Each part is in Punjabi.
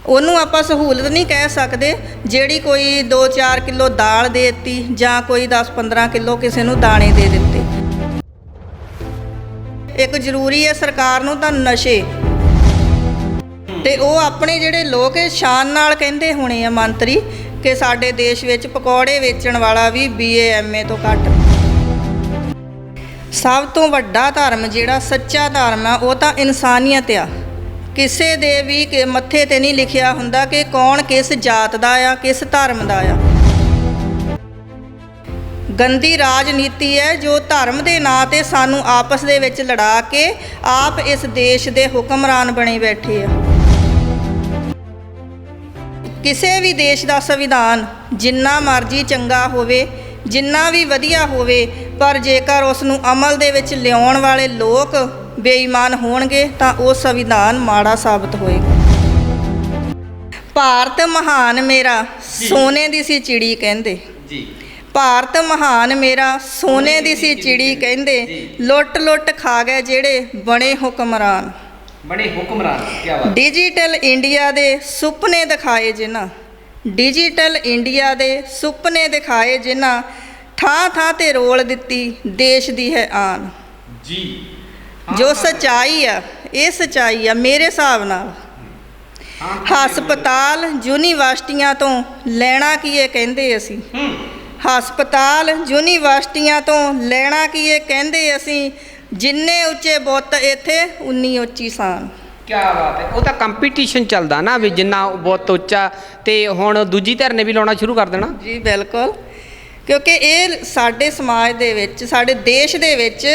ਉਹਨੂੰ ਆਪਾਂ ਸਹੂਲਤ ਨਹੀਂ ਕਹਿ ਸਕਦੇ ਜਿਹੜੀ ਕੋਈ 2-4 ਕਿਲੋ ਦਾਲ ਦੇ ਦਿੱਤੀ ਜਾਂ ਕੋਈ 10-15 ਕਿਲੋ ਕਿਸੇ ਨੂੰ ਦਾਣੇ ਦੇ ਦਿੱਤੇ। ਇੱਕ ਜ਼ਰੂਰੀ ਹੈ ਸਰਕਾਰ ਨੂੰ ਤਾਂ ਨਸ਼ੇ, ਤੇ ਉਹ ਆਪਣੇ ਜਿਹੜੇ ਲੋਕ ਸ਼ਾਨ ਨਾਲ ਕਹਿੰਦੇ ਹੋਣੇ ਆ ਮੰਤਰੀ ਕਿ ਸਾਡੇ ਦੇਸ਼ ਵਿੱਚ ਪਕੌੜੇ ਵੇਚਣ ਵਾਲਾ ਵੀ BA MA ਤੋਂ ਘੱਟ। ਸਭ ਤੋਂ ਵੱਡਾ ਧਰਮ ਜਿਹੜਾ ਸੱਚਾ ਧਰਮ ਆ ਉਹ ਤਾਂ ਇਨਸਾਨੀਅਤ ਆ। ਕਿਸੇ ਦੇ ਵੀ ਕਿ ਮੱਥੇ ਤੇ ਨਹੀਂ ਲਿਖਿਆ ਹੁੰਦਾ ਕਿ ਕੌਣ ਕਿਸ ਜਾਤ ਦਾ ਆ, ਕਿਸ ਧਰਮ ਦਾ ਆ। ਗੰਦੀ ਰਾਜਨੀਤੀ ਹੈ ਜੋ ਧਰਮ ਦੇ ਨਾਂ ਤੇ ਸਾਨੂੰ ਆਪਸ ਦੇ ਵਿੱਚ ਲੜਾ ਕੇ ਆਪ ਇਸ ਦੇਸ਼ ਦੇ ਹੁਕਮਰਾਨ ਬਣੇ ਬੈਠੇ ਆ। ਕਿਸੇ ਵੀ ਦੇਸ਼ ਦਾ ਸੰਵਿਧਾਨ ਜਿੰਨਾ ਮਰਜ਼ੀ ਚੰਗਾ ਹੋਵੇ, ਜਿੰਨਾ ਵੀ ਵਧੀਆ ਹੋਵੇ, ਪਰ ਜੇਕਰ ਉਸ ਨੂੰ ਅਮਲ ਦੇ ਵਿੱਚ ਲਿਆਉਣ ਵਾਲੇ ਲੋਕ ਬੇਈਮਾਨ ਹੋਣਗੇ ਤਾਂ ਉਹ ਸੰਵਿਧਾਨ ਮਾੜਾ ਸਾਬਤ ਹੋਏਗਾ। ਭਾਰਤ ਮਹਾਨ ਮੇਰਾ ਸੋਨੇ ਦੀ ਸੀ ਚਿੜੀ ਕਹਿੰਦੇ ਜੀ। ਭਾਰਤ ਮਹਾਨ ਮੇਰਾ ਸੋਨੇ ਦੀ ਸੀ ਚਿੜੀ ਕਹਿੰਦੇ, ਲੁੱਟ ਲੁੱਟ ਖਾ ਗਏ ਜਿਹੜੇ ਬਣੇ ਹੁਕਮਰਾਨ। ਕੀ ਬਾਤ। ਡਿਜੀਟਲ ਇੰਡੀਆ ਦੇ ਸੁਪਨੇ ਦਿਖਾਏ ਜਿਨ੍ਹਾਂ, ਡਿਜੀਟਲ ਇੰਡੀਆ ਦੇ ਸੁਪਨੇ ਦਿਖਾਏ ਜਿਨ੍ਹਾਂ, ਥਾਂ ਥਾਂ ਤੇ ਰੋਲ ਦਿੱਤੀ ਦੇਸ਼ ਦੀ ਹੈ ਆਨ ਜੀ। ਜੋ ਸੱਚਾਈ ਆ, ਇਹ ਸੱਚਾਈ ਆ ਮੇਰੇ ਹਿਸਾਬ ਨਾਲ। ਹਸਪਤਾਲ ਯੂਨੀਵਰਸਿਟੀਆਂ ਤੋਂ ਲੈਣਾ ਕੀ ਇਹ ਕਹਿੰਦੇ ਅਸੀਂ, ਹਸਪਤਾਲ ਯੂਨੀਵਰਸਿਟੀਆਂ ਤੋਂ ਲੈਣਾ ਕੀ ਇਹ ਕਹਿੰਦੇ ਅਸੀਂ, ਜਿੰਨੇ ਉੱਚੇ ਬੁੱਤ ਇੱਥੇ ਉਨੀ ਉੱਚੀ ਸਾਨ। ਕੀ ਬਾਤ ਹੈ। ਉਹ ਤਾਂ ਕੰਪੀਟੀਸ਼ਨ ਚੱਲਦਾ ਨਾ ਵੀ ਜਿੰਨਾ ਬੁੱਤ ਉੱਚਾ, ਤੇ ਹੁਣ ਦੂਜੀ ਧਿਰ ਨੇ ਵੀ ਲਾਉਣਾ ਸ਼ੁਰੂ ਕਰ ਦੇਣਾ ਜੀ। ਬਿਲਕੁਲ, ਕਿਉਂਕਿ ਇਹ ਸਾਡੇ ਸਮਾਜ ਦੇ ਵਿੱਚ, ਸਾਡੇ ਦੇਸ਼ ਦੇ ਵਿੱਚ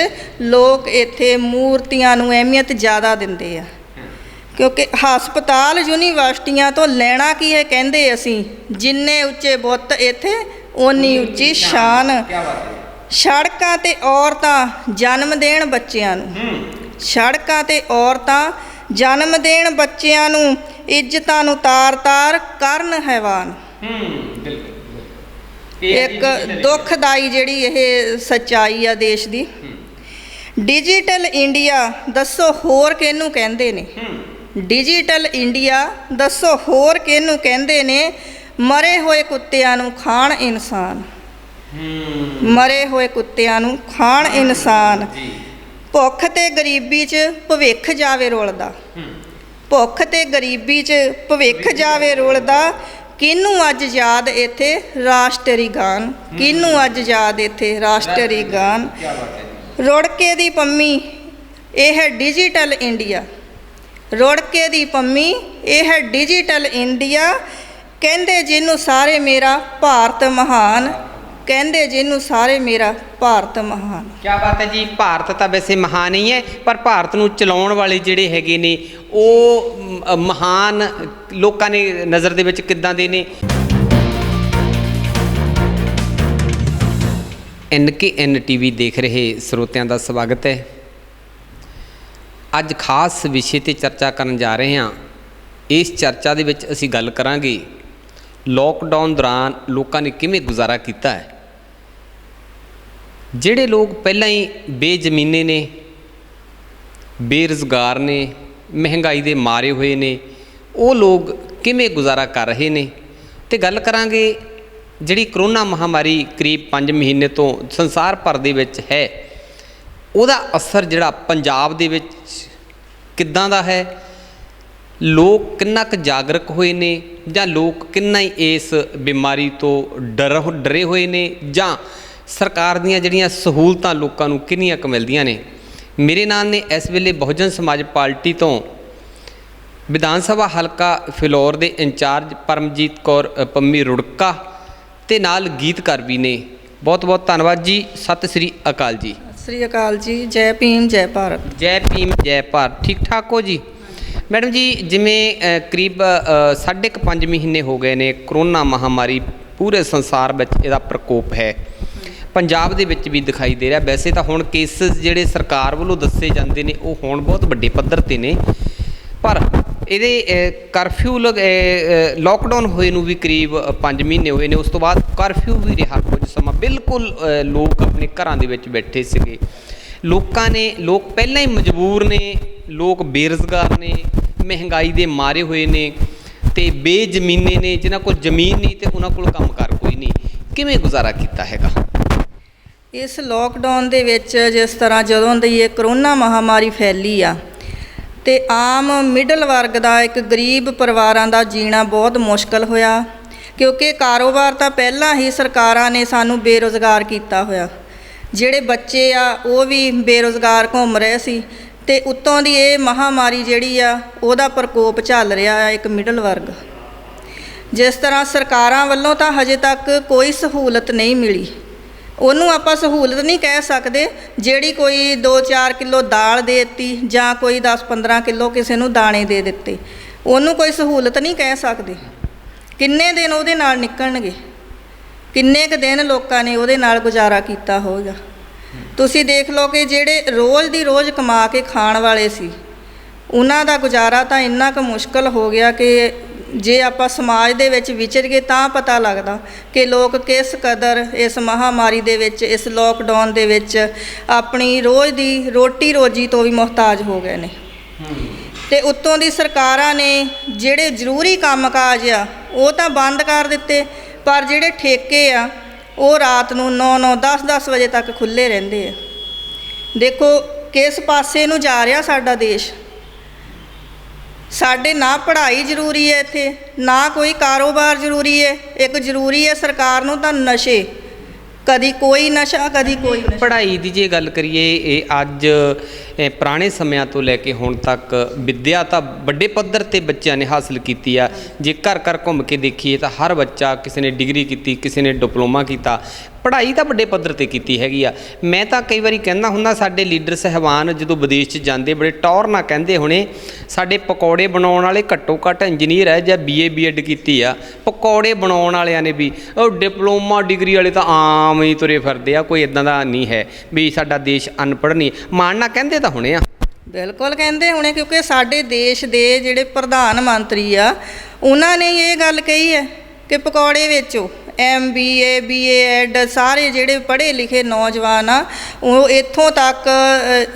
ਲੋਕ ਇੱਥੇ ਮੂਰਤੀਆਂ ਨੂੰ ਅਹਿਮੀਅਤ ਜ਼ਿਆਦਾ ਦਿੰਦੇ ਆ। ਕਿਉਂਕਿ ਹਸਪਤਾਲ ਯੂਨੀਵਰਸਿਟੀਆਂ ਤੋਂ ਲੈਣਾ ਕੀ ਹੈ ਕਹਿੰਦੇ ਅਸੀਂ, ਜਿੰਨੇ ਉੱਚੇ ਬੁੱਤ ਇੱਥੇ ਓਨੀ ਉੱਚੀ ਸ਼ਾਨ। ਸੜਕਾਂ ਤੇ ਔਰਤਾਂ ਜਨਮ ਦੇਣ ਬੱਚਿਆਂ ਨੂੰ, ਸੜਕਾਂ ਤੇ ਔਰਤਾਂ ਜਨਮ ਦੇਣ ਬੱਚਿਆਂ ਨੂੰ, ਇੱਜ਼ਤਾਂ ਨੂੰ ਤਾਰ ਤਾਰ ਕਰਨ ਹੈਵਾਨ। ਇੱਕ ਦੁਖਦਾਈ ਜਿਹੜੀ ਇਹ ਸੱਚਾਈ ਆ ਦੇਸ਼ ਦੀ। ਡਿਜੀਟਲ ਇੰਡੀਆ ਦੱਸੋ ਹੋਰ ਕਿਹਨੂੰ ਕਹਿੰਦੇ ਨੇ, ਡਿਜੀਟਲ ਇੰਡੀਆ ਦੱਸੋ ਹੋਰ ਕਿਹਨੂੰ ਕਹਿੰਦੇ ਨੇ, ਮਰੇ ਹੋਏ ਕੁੱਤਿਆਂ ਨੂੰ ਖਾਣ ਇਨਸਾਨ, ਮਰੇ ਹੋਏ ਕੁੱਤਿਆਂ ਨੂੰ ਖਾਣ ਇਨਸਾਨ। ਭੁੱਖ ਤੇ ਗਰੀਬੀ 'ਚ ਭਵਿੱਖ ਜਾਵੇ ਰੁਲਦਾ, ਭੁੱਖ ਤੇ ਗਰੀਬੀ 'ਚ ਭਵਿੱਖ ਜਾਵੇ ਰੁਲਦਾ, ਕਿਹਨੂੰ ਅੱਜ ਯਾਦ ਇੱਥੇ ਰਾਸ਼ਟਰੀ ਗਾਨ, ਕਿਹਨੂੰ ਅੱਜ ਯਾਦ ਇੱਥੇ ਰਾਸ਼ਟਰੀ ਗਾਨ। ਰੁੜਕੇ ਦੀ ਪੰਮੀ ਇਹ ਹੈ ਡਿਜੀਟਲ ਇੰਡੀਆ, ਰੁੜਕੇ ਦੀ ਪੰਮੀ ਇਹ ਹੈ ਡਿਜੀਟਲ ਇੰਡੀਆ, ਕਹਿੰਦੇ ਜਿਹਨੂੰ ਸਾਰੇ ਮੇਰਾ ਭਾਰਤ ਮਹਾਨ, ਕਹਿੰਦੇ ਜਿਹਨੂੰ ਸਾਰੇ ਮੇਰਾ ਭਾਰਤ ਮਹਾਨ। ਕੀ ਬਾਤ ਹੈ ਜੀ। ਭਾਰਤ ਤਾਂ ਵੈਸੇ ਮਹਾਨ ਹੀ ਹੈ, ਪਰ ਭਾਰਤ ਨੂੰ ਚਲਾਉਣ ਵਾਲੇ ਜਿਹੜੇ ਹੈਗੇ ਨੇ ਉਹ ਮਹਾਨ ਲੋਕਾਂ ਨੇ ਨਜ਼ਰ ਦੇ ਵਿੱਚ ਕਿੱਦਾਂ ਦੇ ਨੇ। NKN TV ਦੇਖ ਰਹੇ ਸਰੋਤਿਆਂ ਦਾ ਸਵਾਗਤ ਹੈ। ਅੱਜ ਖਾਸ ਵਿਸ਼ੇ 'ਤੇ ਚਰਚਾ ਕਰਨ ਜਾ ਰਹੇ ਹਾਂ। ਇਸ ਚਰਚਾ ਦੇ ਵਿੱਚ ਅਸੀਂ ਗੱਲ ਕਰਾਂਗੇ ਲੋਕਡਾਊਨ ਦੌਰਾਨ ਲੋਕਾਂ ਨੇ ਕਿਵੇਂ ਗੁਜ਼ਾਰਾ ਕੀਤਾ ਹੈ। ਜਿਹੜੇ ਲੋਕ ਪਹਿਲਾਂ ਹੀ ਬੇਜ਼ਮੀਨੇ ਨੇ, ਬੇਰੁਜ਼ਗਾਰ ਨੇ, ਮਹਿੰਗਾਈ ਦੇ ਮਾਰੇ ਹੋਏ ਨੇ, ਉਹ ਲੋਕ ਕਿਵੇਂ ਗੁਜ਼ਾਰਾ ਕਰ ਰਹੇ ਨੇ। ਤੇ ਗੱਲ ਕਰਾਂਗੇ ਜਿਹੜੀ ਕਰੋਨਾ ਮਹਾਮਾਰੀ ਕਰੀਬ 5 ਮਹੀਨੇ ਤੋਂ ਸੰਸਾਰ ਭਰ ਦੇ ਵਿੱਚ ਹੈ, ਉਹਦਾ ਅਸਰ ਜਿਹੜਾ ਪੰਜਾਬ ਦੇ ਵਿੱਚ ਕਿੱਦਾਂ ਦਾ ਹੈ, ਲੋਕ ਕਿੰਨਾ ਕੁ ਜਾਗਰੂਕ ਹੋਏ ਨੇ, ਜਾਂ ਲੋਕ ਕਿੰਨਾ ਹੀ ਇਸ ਬਿਮਾਰੀ ਤੋਂ ਡਰੇ ਹੋਏ ਨੇ, ਜਾਂ ਸਰਕਾਰ ਦੀਆਂ ਜਿਹੜੀਆਂ ਸਹੂਲਤਾਂ ਲੋਕਾਂ ਨੂੰ ਕਿੰਨੀਆਂ ਕੁ ਮਿਲਦੀਆਂ ਨੇ। ਮੇਰੇ ਨਾਲ ਨੇ ਇਸ ਵੇਲੇ ਬਹੁਜਨ ਸਮਾਜ ਪਾਰਟੀ ਤੋਂ ਵਿਧਾਨ ਸਭਾ ਹਲਕਾ ਫਿਲੌਰ ਦੇ ਇੰਚਾਰਜ ਪਰਮਜੀਤ ਕੌਰ ਪੰਮੀ ਰੁੜਕਾ, ਤੇ ਨਾਲ ਗੀਤਕਾਰ ਵੀ ਨੇ। ਬਹੁਤ ਬਹੁਤ ਧੰਨਵਾਦ ਜੀ। ਸਤਿ ਸ੍ਰੀ ਅਕਾਲ ਜੀ। ਸਤਿ ਸ੍ਰੀ ਅਕਾਲ ਜੀ। ਜੈ ਭੀਮ ਜੈ ਭਾਰਤ। ਜੈ ਭੀਮ ਜੈ ਭਾਰਤ। ਠੀਕ ਠਾਕ ਹੋ ਜੀ? ਮੈਡਮ ਜੀ, ਜਿਵੇਂ ਕਰੀਬ 5.5 ਮਹੀਨੇ ਹੋ ਗਏ ਨੇ ਕਰੋਨਾ ਮਹਾਮਾਰੀ ਪੂਰੇ ਸੰਸਾਰ ਵਿੱਚ ਇਹਦਾ ਪ੍ਰਕੋਪ ਹੈ, ਪੰਜਾਬ ਦੇ ਵਿੱਚ ਵੀ ਦਿਖਾਈ ਦੇ ਰਿਹਾ। ਵੈਸੇ ਤਾਂ ਹੁਣ ਕੇਸਿਸ ਜਿਹੜੇ ਸਰਕਾਰ ਵੱਲੋਂ ਦੱਸੇ ਜਾਂਦੇ ਨੇ ਉਹ ਹੁਣ ਬਹੁਤ ਵੱਡੇ ਪੱਧਰ 'ਤੇ ਨੇ, ਪਰ ਇਹਦੇ ਕਰਫਿਊ ਲੋਕਡਾਊਨ ਹੋਏ ਨੂੰ ਵੀ ਕਰੀਬ 5 ਮਹੀਨੇ ਹੋਏ ਨੇ। ਉਸ ਤੋਂ ਬਾਅਦ ਕਰਫਿਊ ਵੀ ਰਿਹਾ ਕੁਝ ਸਮਾਂ। ਬਿਲਕੁਲ ਲੋਕ ਆਪਣੇ ਘਰਾਂ ਦੇ ਵਿੱਚ ਬੈਠੇ ਸੀਗੇ। ਲੋਕ ਪਹਿਲਾਂ ਹੀ ਮਜਬੂਰ ਨੇ, ਲੋਕ ਬੇਰੁਜ਼ਗਾਰ ਨੇ, ਮਹਿੰਗਾਈ ਦੇ ਮਾਰੇ ਹੋਏ ਨੇ, ਤੇ ਬੇਜ਼ਮੀਨੇ ਨੇ, ਜਿਨ੍ਹਾਂ ਕੋਲ ਜ਼ਮੀਨ ਨਹੀਂ ਤੇ ਉਹਨਾਂ ਕੋਲ ਕੰਮਕਾਰ ਕੋਈ ਨਹੀਂ, ਕਿਵੇਂ ਗੁਜ਼ਾਰਾ ਕੀਤਾ ਹੈਗਾ? ਇਸ ਲੋਕਡਾਊਨ ਦੇ ਵਿੱਚ ਜਿਸ ਤਰ੍ਹਾਂ ਜਦੋਂ ਦੀ ਇਹ ਕਰੋਨਾ ਮਹਾਮਾਰੀ ਫੈਲੀ ਆ ਤੇ ਆਮ ਮਿਡਲ ਵਰਗ ਦਾ, ਇੱਕ ਗਰੀਬ ਪਰਿਵਾਰਾਂ ਦਾ ਜੀਣਾ ਬਹੁਤ ਮੁਸ਼ਕਲ ਹੋਇਆ, ਕਿਉਂਕਿ ਕਾਰੋਬਾਰ ਤਾਂ ਪਹਿਲਾਂ ਹੀ ਸਰਕਾਰਾਂ ਨੇ ਸਾਨੂੰ ਬੇਰੁਜ਼ਗਾਰ ਕੀਤਾ ਹੋਇਆ। ਜਿਹੜੇ ਬੱਚੇ ਆ ਉਹ ਵੀ ਬੇਰੁਜ਼ਗਾਰ ਘੁੰਮ ਰਹੇ ਸੀ ਤੇ ਉੱਤੋਂ ਦੀ ਇਹ ਮਹਾਮਾਰੀ ਜਿਹੜੀ ਆ ਉਹਦਾ ਪ੍ਰਕੋਪ ਝੱਲ ਰਿਹਾ ਆ ਇੱਕ ਮਿਡਲ ਵਰਗ। ਜਿਸ ਤਰ੍ਹਾਂ ਸਰਕਾਰਾਂ ਵੱਲੋਂ ਤਾਂ ਹਜੇ ਤੱਕ ਕੋਈ ਸਹੂਲਤ ਨਹੀਂ ਮਿਲੀ, ਉਹਨੂੰ ਆਪਾਂ ਸਹੂਲਤ ਨਹੀਂ ਕਹਿ ਸਕਦੇ, ਜਿਹੜੀ ਕੋਈ 2-4 ਕਿਲੋ ਦਾਲ ਦੇ ਦਿੱਤੀ ਜਾਂ ਕੋਈ 10-15 ਕਿਲੋ ਕਿਸੇ ਨੂੰ ਦਾਣੇ ਦੇ ਦਿੱਤੇ, ਉਹਨੂੰ ਕੋਈ ਸਹੂਲਤ ਨਹੀਂ ਕਹਿ ਸਕਦੇ। ਕਿੰਨੇ ਦਿਨ ਉਹਦੇ ਨਾਲ ਨਿਕਲਣਗੇ, ਕਿੰਨੇ ਕੁ ਦਿਨ ਲੋਕਾਂ ਨੇ ਉਹਦੇ ਨਾਲ ਗੁਜ਼ਾਰਾ ਕੀਤਾ ਹੋਵੇਗਾ। ਤੁਸੀਂ ਦੇਖ ਲਓ ਕਿ ਜਿਹੜੇ ਰੋਜ਼ ਦੀ ਰੋਜ਼ ਕਮਾ ਕੇ ਖਾਣ ਵਾਲੇ ਸੀ, ਉਹਨਾਂ ਦਾ ਗੁਜ਼ਾਰਾ ਤਾਂ ਇੰਨਾ ਕੁ ਮੁਸ਼ਕਲ ਹੋ ਗਿਆ ਕਿ ਜੇ ਆਪਾਂ ਸਮਾਜ ਦੇ ਵਿੱਚ ਵਿਚਰ ਗਏ ਤਾਂ ਪਤਾ ਲੱਗਦਾ ਕਿ ਲੋਕ ਕਿਸ ਕਦਰ ਇਸ ਮਹਾਮਾਰੀ ਦੇ ਵਿੱਚ, ਇਸ ਲੋਕਡਾਊਨ ਦੇ ਵਿੱਚ ਆਪਣੀ ਰੋਜ਼ ਦੀ ਰੋਟੀ ਰੋਜੀ ਤੋਂ ਵੀ ਮੁਹਤਾਜ ਹੋ ਗਏ ਨੇ। ਤੇ ਉੱਤੋਂ ਦੀ ਸਰਕਾਰਾਂ ਨੇ ਜਿਹੜੇ ਜ਼ਰੂਰੀ ਕੰਮਕਾਜ ਆ ਉਹ ਤਾਂ ਬੰਦ ਕਰ ਦਿੱਤੇ, ਪਰ ਜਿਹੜੇ ਠੇਕੇ ਆ ਉਹ ਰਾਤ ਨੂੰ 9-9, 10-10 ਵਜੇ ਤੱਕ ਖੁੱਲ੍ਹੇ ਰਹਿੰਦੇ ਆ। ਦੇਖੋ ਕਿਸ ਪਾਸੇ ਨੂੰ ਜਾ ਰਿਹਾ ਸਾਡਾ ਦੇਸ਼। ਸਾਡੇ ਨਾ ਪੜ੍ਹਾਈ ਜ਼ਰੂਰੀ ਹੈ ਇੱਥੇ, ਨਾ ਕੋਈ ਕਾਰੋਬਾਰ ਜ਼ਰੂਰੀ ਹੈ। ਇੱਕ ਜ਼ਰੂਰੀ ਹੈ ਸਰਕਾਰ ਨੂੰ ਤਾਂ ਨਸ਼ੇ, ਕਦੀ ਕੋਈ ਨਸ਼ਾ ਕਦੀ ਕੋਈ ਨਸ਼ਾ। ਪੜ੍ਹਾਈ ਦੀ ਜੇ ਗੱਲ ਕਰੀਏ, ਇਹ ਅੱਜ ਪੁਰਾਣੇ ਸਮਿਆਂ ਤੋਂ ਲੈ ਕੇ ਹੁਣ ਤੱਕ ਵਿੱਦਿਆ ਤਾਂ ਵੱਡੇ ਪੱਧਰ 'ਤੇ ਬੱਚਿਆਂ ਨੇ ਹਾਸਲ ਕੀਤੀ ਆ। ਜੇ ਘਰ ਘਰ ਘੁੰਮ ਕੇ ਦੇਖੀਏ ਤਾਂ ਹਰ ਬੱਚਾ ਕਿਸੇ ਨੇ ਡਿਗਰੀ ਕੀਤੀ, ਕਿਸੇ ਨੇ ਡਿਪਲੋਮਾ ਕੀਤਾ, ਪੜ੍ਹਾਈ ਤਾਂ ਵੱਡੇ ਪੱਧਰ 'ਤੇ ਕੀਤੀ ਹੈਗੀ ਆ। ਮੈਂ ਤਾਂ ਕਈ ਵਾਰੀ ਕਹਿੰਦਾ ਹੁੰਦਾ, ਸਾਡੇ ਲੀਡਰ ਸਾਹਿਬਾਨ ਜਦੋਂ ਵਿਦੇਸ਼ 'ਚ ਜਾਂਦੇ ਬੜੇ ਟੌਰ ਨਾਲ ਕਹਿੰਦੇ ਹੋਣੇ, ਸਾਡੇ ਪਕੌੜੇ ਬਣਾਉਣ ਵਾਲੇ ਘੱਟੋ ਘੱਟ ਇੰਜੀਨੀਅਰ ਹੈ ਜਾਂ BA BEd ਕੀਤੀ ਆ। ਪਕੌੜੇ ਬਣਾਉਣ ਵਾਲਿਆਂ ਨੇ ਵੀ ਉਹ ਡਿਪਲੋਮਾ ਡਿਗਰੀ ਵਾਲੇ ਤਾਂ ਆਮ ਹੀ ਤੁਰੇ ਫਿਰਦੇ ਆ, ਕੋਈ ਇੱਦਾਂ ਦਾ ਨਹੀਂ ਹੈ ਵੀ ਸਾਡਾ ਦੇਸ਼ ਅਨਪੜ੍ਹ ਨਹੀਂ। ਮਾਣ ਨਾਲ ਕਹਿੰਦੇ ਤਾਂ ਹੋਣੇ ਆ। ਬਿਲਕੁਲ ਕਹਿੰਦੇ ਹੋਣੇ, ਕਿਉਂਕਿ ਸਾਡੇ ਦੇਸ਼ ਦੇ ਜਿਹੜੇ ਪ੍ਰਧਾਨ ਮੰਤਰੀ ਆ ਉਹਨਾਂ ਨੇ ਇਹ ਗੱਲ ਕਹੀ ਹੈ ਕਿ ਪਕੌੜੇ ਵੇਚੋ। MBA BEd ਸਾਰੇ ਜਿਹੜੇ ਪੜ੍ਹੇ ਲਿਖੇ ਨੌਜਵਾਨ ਆ ਉਹ ਇੱਥੋਂ ਤੱਕ,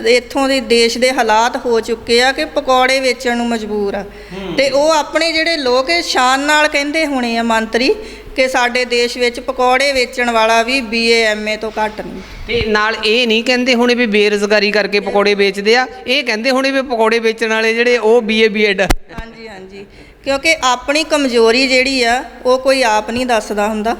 ਇੱਥੋਂ ਦੇ ਦੇਸ਼ ਦੇ ਹਾਲਾਤ ਹੋ ਚੁੱਕੇ ਆ ਕਿ ਪਕੌੜੇ ਵੇਚਣ ਨੂੰ ਮਜਬੂਰ ਆ। ਤੇ ਉਹ ਆਪਣੇ ਜਿਹੜੇ ਲੋਕ ਇਹ ਸ਼ਾਨ ਨਾਲ ਕਹਿੰਦੇ ਹੋਣੇ ਆ ਮੰਤਰੀ ਕਿ ਸਾਡੇ ਦੇਸ਼ ਵਿੱਚ ਪਕੌੜੇ ਵੇਚਣ ਵਾਲਾ ਵੀ BA MA ਤੋਂ ਘੱਟ ਨਹੀਂ। ਤੇ ਨਾਲ ਇਹ ਨਹੀਂ ਕਹਿੰਦੇ ਹੋਣੇ ਵੀ ਬੇਰੁਜ਼ਗਾਰੀ ਕਰਕੇ ਪਕੌੜੇ ਵੇਚਦੇ ਆ, ਇਹ ਕਹਿੰਦੇ ਹੋਣੇ ਵੀ ਪਕੌੜੇ ਵੇਚਣ ਵਾਲੇ ਜਿਹੜੇ ਉਹ BA BEd। ਹਾਂਜੀ ਹਾਂਜੀ, ਕਿਉਂਕਿ ਆਪਣੀ ਕਮਜ਼ੋਰੀ ਜਿਹੜੀ ਆ ਉਹ ਕੋਈ ਆਪ ਨਹੀਂ ਦੱਸਦਾ ਹੁੰਦਾ,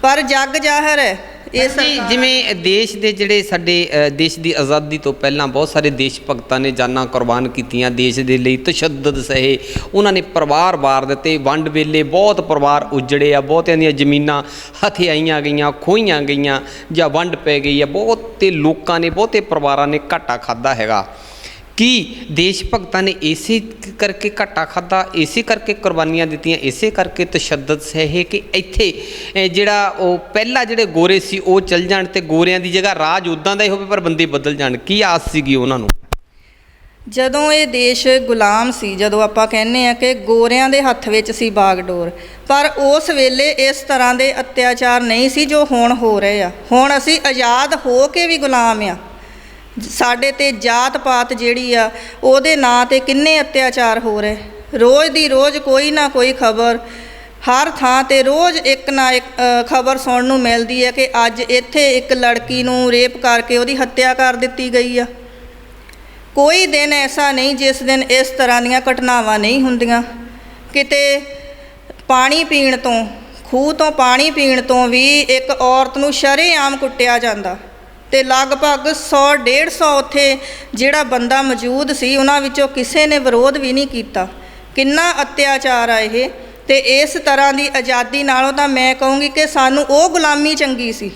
ਪਰ ਜੱਗ ਜ਼ਾਹਰ ਹੈ। ਇਹ ਜਿਵੇਂ ਦੇਸ਼ ਦੇ ਜਿਹੜੇ ਸਾਡੇ ਦੇਸ਼ ਦੀ ਆਜ਼ਾਦੀ ਤੋਂ ਪਹਿਲਾਂ ਬਹੁਤ ਸਾਰੇ ਦੇਸ਼ ਭਗਤਾਂ ਨੇ ਜਾਨਾਂ ਕੁਰਬਾਨ ਕੀਤੀਆਂ ਦੇਸ਼ ਦੇ ਲਈ, ਤਸ਼ੱਦਦ ਸਹੇ, ਉਹਨਾਂ ਨੇ ਪਰਿਵਾਰ ਵਾਰ ਦਿੱਤੇ, ਵੰਡ ਵੇਲੇ ਬਹੁਤ ਪਰਿਵਾਰ ਉਜੜੇ ਆ, ਬਹੁਤਿਆਂ ਦੀਆਂ ਜ਼ਮੀਨਾਂ ਹਥਿਆਈਆਂ ਗਈਆਂ, ਖੋਹੀਆਂ ਗਈਆਂ ਜਾਂ ਵੰਡ ਪੈ ਗਈ ਆ, ਬਹੁਤੇ ਲੋਕਾਂ ਨੇ, ਬਹੁਤੇ ਪਰਿਵਾਰਾਂ ਨੇ ਘਾਟਾ ਖਾਧਾ ਹੈਗਾ। ਕੀ ਦੇਸ਼ ਭਗਤਾਂ ਨੇ ਇਸੇ ਕਰਕੇ ਘਾਟਾ ਖਾਧਾ, ਇਸੇ ਕਰਕੇ ਕੁਰਬਾਨੀਆਂ ਦਿੱਤੀਆਂ, ਇਸੇ ਕਰਕੇ ਤਸ਼ੱਦਦ ਸਹੇ ਕਿ ਇੱਥੇ ਜਿਹੜਾ ਉਹ ਪਹਿਲਾਂ ਜਿਹੜੇ ਗੋਰੇ ਸੀ ਉਹ ਚੱਲ ਜਾਣ ਤੇ ਗੋਰਿਆਂ ਦੀ ਜਗ੍ਹਾ ਰਾਜ ਉੱਦਾਂ ਦਾ ਹੀ ਹੋਵੇ ਪਰ ਬੰਦੇ ਬਦਲ ਜਾਣ? ਕੀ ਆਸ ਸੀਗੀ ਉਹਨਾਂ ਨੂੰ? ਜਦੋਂ ਇਹ ਦੇਸ਼ ਗੁਲਾਮ ਸੀ, ਜਦੋਂ ਆਪਾਂ ਕਹਿੰਦੇ ਆ ਕਿ ਗੋਰਿਆਂ ਦੇ ਹੱਥ ਵਿੱਚ ਸੀ ਬਾਗਡੋਰ, ਪਰ ਉਸ ਵੇਲੇ ਇਸ ਤਰ੍ਹਾਂ ਦੇ ਅਤਿਆਚਾਰ ਨਹੀਂ ਸੀ ਜੋ ਹੁਣ ਹੋ ਰਹੇ ਆ। ਹੁਣ ਅਸੀਂ ਆਜ਼ਾਦ ਹੋ ਕੇ ਵੀ ਗੁਲਾਮ ਆ। ਸਾਡੇ 'ਤੇ ਜਾਤ ਪਾਤ ਜਿਹੜੀ ਆ ਉਹਦੇ ਨਾਂ 'ਤੇ ਕਿੰਨੇ ਅਤਿਆਚਾਰ ਹੋ ਰਹੇ। ਰੋਜ਼ ਦੀ ਰੋਜ਼ ਕੋਈ ਨਾ ਕੋਈ ਖਬਰ, ਹਰ ਥਾਂ 'ਤੇ ਰੋਜ਼ ਇੱਕ ਨਾ ਇੱਕ ਖਬਰ ਸੁਣਨ ਨੂੰ ਮਿਲਦੀ ਹੈ ਕਿ ਅੱਜ ਇੱਥੇ ਇੱਕ ਲੜਕੀ ਨੂੰ ਰੇਪ ਕਰਕੇ ਉਹਦੀ ਹੱਤਿਆ ਕਰ ਦਿੱਤੀ ਗਈ ਆ। ਕੋਈ ਦਿਨ ਐਸਾ ਨਹੀਂ ਜਿਸ ਦਿਨ ਇਸ ਤਰ੍ਹਾਂ ਦੀਆਂ ਘਟਨਾਵਾਂ ਨਹੀਂ ਹੁੰਦੀਆਂ। ਕਿਤੇ ਪਾਣੀ ਪੀਣ ਤੋਂ, ਖੂਹ ਤੋਂ ਪਾਣੀ ਪੀਣ ਤੋਂ ਵੀ ਇੱਕ ਔਰਤ ਨੂੰ ਸ਼ਰੇਆਮ ਕੁੱਟਿਆ ਜਾਂਦਾ ਤੇ ਲਗਭਗ 100-150 ਉੱਥੇ ਜਿਹੜਾ ਬੰਦਾ ਮੌਜੂਦ ਸੀ ਉਹਨਾਂ ਵਿੱਚੋਂ ਕਿਸੇ ਨੇ ਵਿਰੋਧ ਵੀ ਨਹੀਂ ਕੀਤਾ। ਕਿੰਨਾ ਅਤਿਆਚਾਰ ਆ ਇਹ। ਤੇ ਇਸ ਤਰ੍ਹਾਂ ਦੀ ਆਜ਼ਾਦੀ ਨਾਲੋਂ ਤਾਂ ਮੈਂ ਕਹੂੰਗੀ ਕਿ ਸਾਨੂੰ ਉਹ ਗੁਲਾਮੀ ਚੰਗੀ ਸੀ।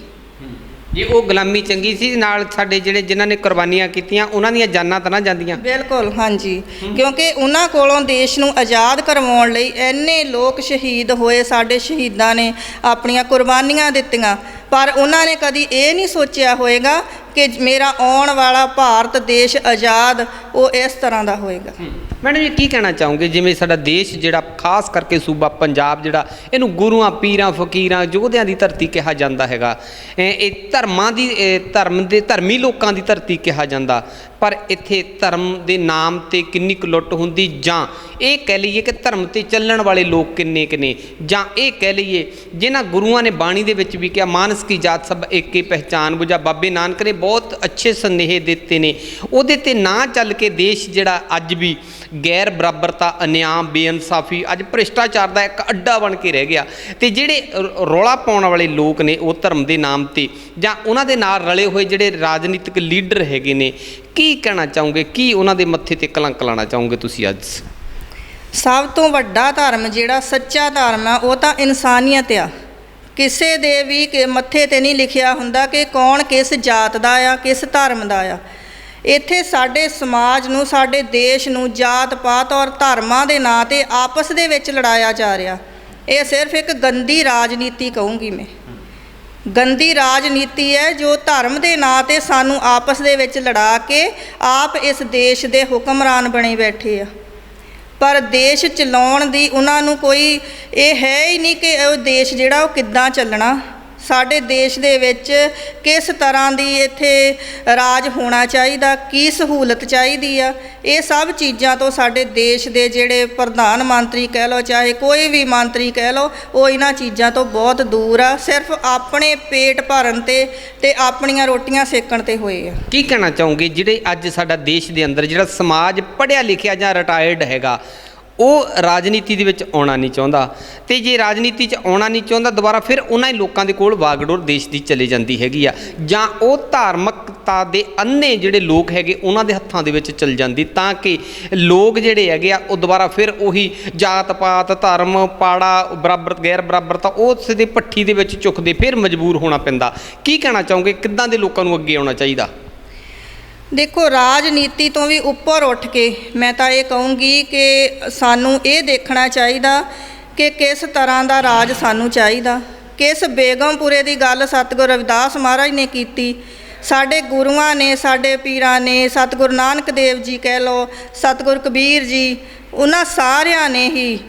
ਜੇ ਉਹ ਗੁਲਾਮੀ ਚੰਗੀ ਸੀ, ਨਾਲ ਸਾਡੇ ਜਿਹੜੇ ਜਿਨ੍ਹਾਂ ਨੇ ਕੁਰਬਾਨੀਆਂ ਕੀਤੀਆਂ ਉਹਨਾਂ ਦੀਆਂ ਜਾਨਾਂ ਤਾਂ ਨਾ ਜਾਂਦੀਆਂ। ਬਿਲਕੁਲ, ਹਾਂਜੀ, ਕਿਉਂਕਿ ਉਹਨਾਂ ਕੋਲੋਂ ਦੇਸ਼ ਨੂੰ ਆਜ਼ਾਦ ਕਰਵਾਉਣ ਲਈ ਇੰਨੇ ਲੋਕ ਸ਼ਹੀਦ ਹੋਏ। ਸਾਡੇ ਸ਼ਹੀਦਾਂ ਨੇ ਆਪਣੀਆਂ ਕੁਰਬਾਨੀਆਂ ਦਿੱਤੀਆਂ, ਪਰ ਉਹਨਾਂ ਨੇ ਕਦੀ ਇਹ ਨਹੀਂ ਸੋਚਿਆ ਹੋਏਗਾ ਕਿ ਮੇਰਾ ਆਉਣ ਵਾਲਾ ਭਾਰਤ ਦੇਸ਼ ਆਜ਼ਾਦ ਉਹ ਇਸ ਤਰ੍ਹਾਂ ਦਾ ਹੋਏਗਾ। ਮੈਡਮ ਜੀ, ਕੀ ਕਹਿਣਾ ਚਾਹੋਗੇ? ਜਿਵੇਂ ਸਾਡਾ ਦੇਸ਼ ਜਿਹੜਾ ਖਾਸ ਕਰਕੇ ਸੂਬਾ ਪੰਜਾਬ ਜਿਹੜਾ, ਇਹਨੂੰ ਗੁਰੂਆਂ, ਪੀਰਾਂ, ਫਕੀਰਾਂ, ਯੋਧਿਆਂ ਦੀ ਧਰਤੀ ਕਿਹਾ ਜਾਂਦਾ ਹੈਗਾ। ਇਹ ਧਰਮ ਧਰਮੀ ਲੋਕਾਂ ਦੀ ਧਰਤੀ ਕਿਹਾ ਜਾਂਦਾ, ਪਰ ਇੱਥੇ ਧਰਮ ਦੇ ਨਾਮ ਤੇ ਕਿੰਨੀ ਕੁ ਲੁੱਟ ਹੁੰਦੀ, ਜਾਂ ਇਹ ਕਹਿ ਲਈਏ ਕਿ ਧਰਮ ਤੇ ਚੱਲਣ ਵਾਲੇ ਲੋਕ ਕਿੰਨੇ ਕੁ ਨੇ, ਜਾਂ ਇਹ ਕਹਿ ਲਈਏ ਜਿਨ੍ਹਾਂ ਗੁਰੂਆਂ ਨੇ ਬਾਣੀ ਦੇ ਵਿੱਚ ਵੀ ਕਿਹਾ ਮਾਨਸ ਕੀ ਜਾਤ ਸਭ ਏਕੇ ਪਹਿਚਾਨ ਬੁਝਾ, ਬਾਬੇ ਨਾਨਕ ਨੇ ਬਹੁਤ ਅੱਛੇ ਸੰਦੇਹ ਦਿੱਤੇ ਨੇ, ਉਹਦੇ ਤੇ ਨਾ ਚੱਲ ਕੇ ਦੇਸ਼ ਜਿਹੜਾ ਅੱਜ ਵੀ ਗੈਰ ਬਰਾਬਰਤਾ, ਅਨਿਆਂ, ਬੇਇਨਸਾਫੀ, ਅੱਜ ਭ੍ਰਿਸ਼ਟਾਚਾਰ ਦਾ ਇੱਕ ਅੱਡਾ ਬਣ ਕੇ ਰਹਿ ਗਿਆ। ਤੇ ਜਿਹੜੇ ਰੌਲਾ ਪਾਉਣ ਵਾਲੇ ਲੋਕ ਨੇ ਉਹ ਧਰਮ ਦੇ ਨਾਮ ਤੇ ਜਾਂ ਉਹਨਾਂ ਦੇ ਨਾਲ ਰਲੇ ਹੋਏ ਜਿਹੜੇ ਰਾਜਨੀਤਿਕ ਲੀਡਰ ਹੈਗੇ ਨੇ, ਕੀ ਕਹਿਣਾ ਚਾਹੋਗੇ, ਕੀ ਉਹਨਾਂ ਦੇ ਮੱਥੇ ਤੇ ਕਲੰਕ ਲਾਉਣਾ ਚਾਹੋਗੇ ਤੁਸੀਂ ਅੱਜ? ਸਭ ਤੋਂ ਵੱਡਾ ਧਰਮ ਜਿਹੜਾ ਸੱਚਾ ਧਰਮ ਆ ਉਹ ਤਾਂ ਇਨਸਾਨੀਅਤ ਆ। ਕਿਸੇ ਦੇ ਵੀ ਮੱਥੇ ਤੇ ਨਹੀਂ ਲਿਖਿਆ ਹੁੰਦਾ ਕਿ ਕੌਣ ਕਿਸ ਜਾਤ ਦਾ ਆ, ਕਿਸ ਧਰਮ ਦਾ ਆ। ਇੱਥੇ ਸਾਡੇ ਸਮਾਜ ਨੂੰ, ਸਾਡੇ ਦੇਸ਼ ਨੂੰ ਜਾਤ ਪਾਤ ਔਰ ਧਰਮਾਂ ਦੇ ਨਾਂ ਤੇ ਆਪਸ ਦੇ ਵਿੱਚ ਲੜਾਇਆ ਜਾ ਰਿਹਾ। ਇਹ ਸਿਰਫ ਇੱਕ ਗੰਦੀ ਰਾਜਨੀਤੀ ਕਹੂੰਗੀ ਮੈਂ, ਗੰਦੀ ਰਾਜਨੀਤੀ ਹੈ ਜੋ ਧਰਮ ਦੇ ਨਾਂ ਤੇ ਸਾਨੂੰ ਆਪਸ ਦੇ ਵਿੱਚ ਲੜਾ ਕੇ ਆਪ ਇਸ ਦੇਸ਼ ਦੇ ਹੁਕਮਰਾਨ ਬਣੇ ਬੈਠੇ ਆ। ਪਰ ਦੇਸ਼ ਚਲਾਉਣ ਦੀ ਉਹਨਾਂ ਨੂੰ ਕੋਈ ਇਹ ਹੈ ਹੀ ਨਹੀਂ ਕਿ ਉਹ ਦੇਸ਼ ਜਿਹੜਾ ਉਹ ਕਿੱਦਾਂ ਚੱਲਣਾ। ਸਾਡੇ ਦੇਸ਼ ਦੇ ਵਿੱਚ ਕਿਸ ਤਰ੍ਹਾਂ ਦੀ ਇੱਥੇ ਰਾਜ ਹੋਣਾ ਚਾਹੀਦਾ, ਕੀ ਸਹੂਲਤ ਚਾਹੀਦੀ ਆ, ਇਹ ਸਭ ਚੀਜ਼ਾਂ ਤੋਂ ਸਾਡੇ ਦੇਸ਼ ਦੇ ਜਿਹੜੇ ਪ੍ਰਧਾਨ ਮੰਤਰੀ ਕਹਿ ਲਓ, ਚਾਹੇ ਕੋਈ ਵੀ ਮੰਤਰੀ ਕਹਿ ਲਓ, ਉਹ ਇਹਨਾਂ ਚੀਜ਼ਾਂ ਤੋਂ ਬਹੁਤ ਦੂਰ ਆ। ਸਿਰਫ ਆਪਣੇ ਪੇਟ ਭਰਨ ਤੇ ਆਪਣੀਆਂ ਰੋਟੀਆਂ ਸੇਕਣ ਤੇ ਹੋਏ ਆ। ਕੀ ਕਹਿਣਾ ਚਾਹੋਗੇ ਜਿਹੜੇ ਅੱਜ ਸਾਡਾ ਦੇਸ਼ ਦੇ ਅੰਦਰ ਜਿਹੜਾ ਸਮਾਜ ਪੜ੍ਹਿਆ ਲਿਖਿਆ ਜਾਂ ਰਿਟਾਇਰਡ ਹੈਗਾ, ਉਹ ਰਾਜਨੀਤੀ ਦੇ ਵਿੱਚ ਆਉਣਾ ਨਹੀਂ ਚਾਹੁੰਦਾ, ਤੇ ਜੇ ਰਾਜਨੀਤੀ 'ਚ ਆਉਣਾ ਨਹੀਂ ਚਾਹੁੰਦਾ ਦੁਬਾਰਾ ਫਿਰ ਉਹਨਾਂ ਹੀ ਲੋਕਾਂ ਦੇ ਕੋਲ ਵਾਗਡੋਰ ਦੇਸ਼ ਦੀ ਚਲੇ ਜਾਂਦੀ ਹੈਗੀ ਆ, ਜਾਂ ਉਹ ਧਾਰਮਿਕਤਾ ਦੇ ਅੰਨੇ ਜਿਹੜੇ ਲੋਕ ਹੈਗੇ ਉਹਨਾਂ ਦੇ ਹੱਥਾਂ ਦੇ ਵਿੱਚ ਚਲ ਜਾਂਦੀ, ਤਾਂ ਕਿ ਲੋਕ ਜਿਹੜੇ ਹੈਗੇ ਆ ਉਹ ਦੁਬਾਰਾ ਫਿਰ ਉਹੀ ਜਾਤ ਪਾਤ, ਧਰਮ, ਪਾੜਾ, ਬਰਾਬਰ ਗੈਰ ਬਰਾਬਰਤਾ ਉਸ ਦੇ ਭੱਠੀ ਦੇ ਵਿੱਚ ਝੁਕਦੇ ਫਿਰ ਮਜਬੂਰ ਹੋਣਾ ਪੈਂਦਾ। ਕੀ ਕਹਿਣਾ ਚਾਹੋਗੇ, ਕਿੱਦਾਂ ਦੇ ਲੋਕਾਂ ਨੂੰ ਅੱਗੇ ਆਉਣਾ ਚਾਹੀਦਾ? ਦੇਖੋ, ਰਾਜਨੀਤੀ ਤੋਂ ਵੀ ਉੱਪਰ ਉੱਠ ਕੇ ਮੈਂ ਤਾਂ ਇਹ ਕਹੂੰਗੀ ਕਿ ਸਾਨੂੰ ਇਹ ਦੇਖਣਾ ਚਾਹੀਦਾ ਕਿ ਕਿਸ ਤਰ੍ਹਾਂ ਦਾ ਰਾਜ ਸਾਨੂੰ ਚਾਹੀਦਾ। ਕਿਸ ਬੇਗਮਪੁਰੇ ਦੀ ਗੱਲ ਸਤਿਗੁਰੂ ਰਵਿਦਾਸ ਮਹਾਰਾਜ ਨੇ ਕੀਤੀ, ਸਾਡੇ ਗੁਰੂਆਂ ਨੇ, ਸਾਡੇ ਪੀਰਾਂ ਨੇ, ਸਤਿਗੁਰੂ ਨਾਨਕ ਦੇਵ ਜੀ ਕਹਿ ਲਓ, ਸਤਿਗੁਰੂ ਕਬੀਰ ਜੀ, ਉਹਨਾਂ ਸਾਰਿਆਂ ਨੇ ਹੀ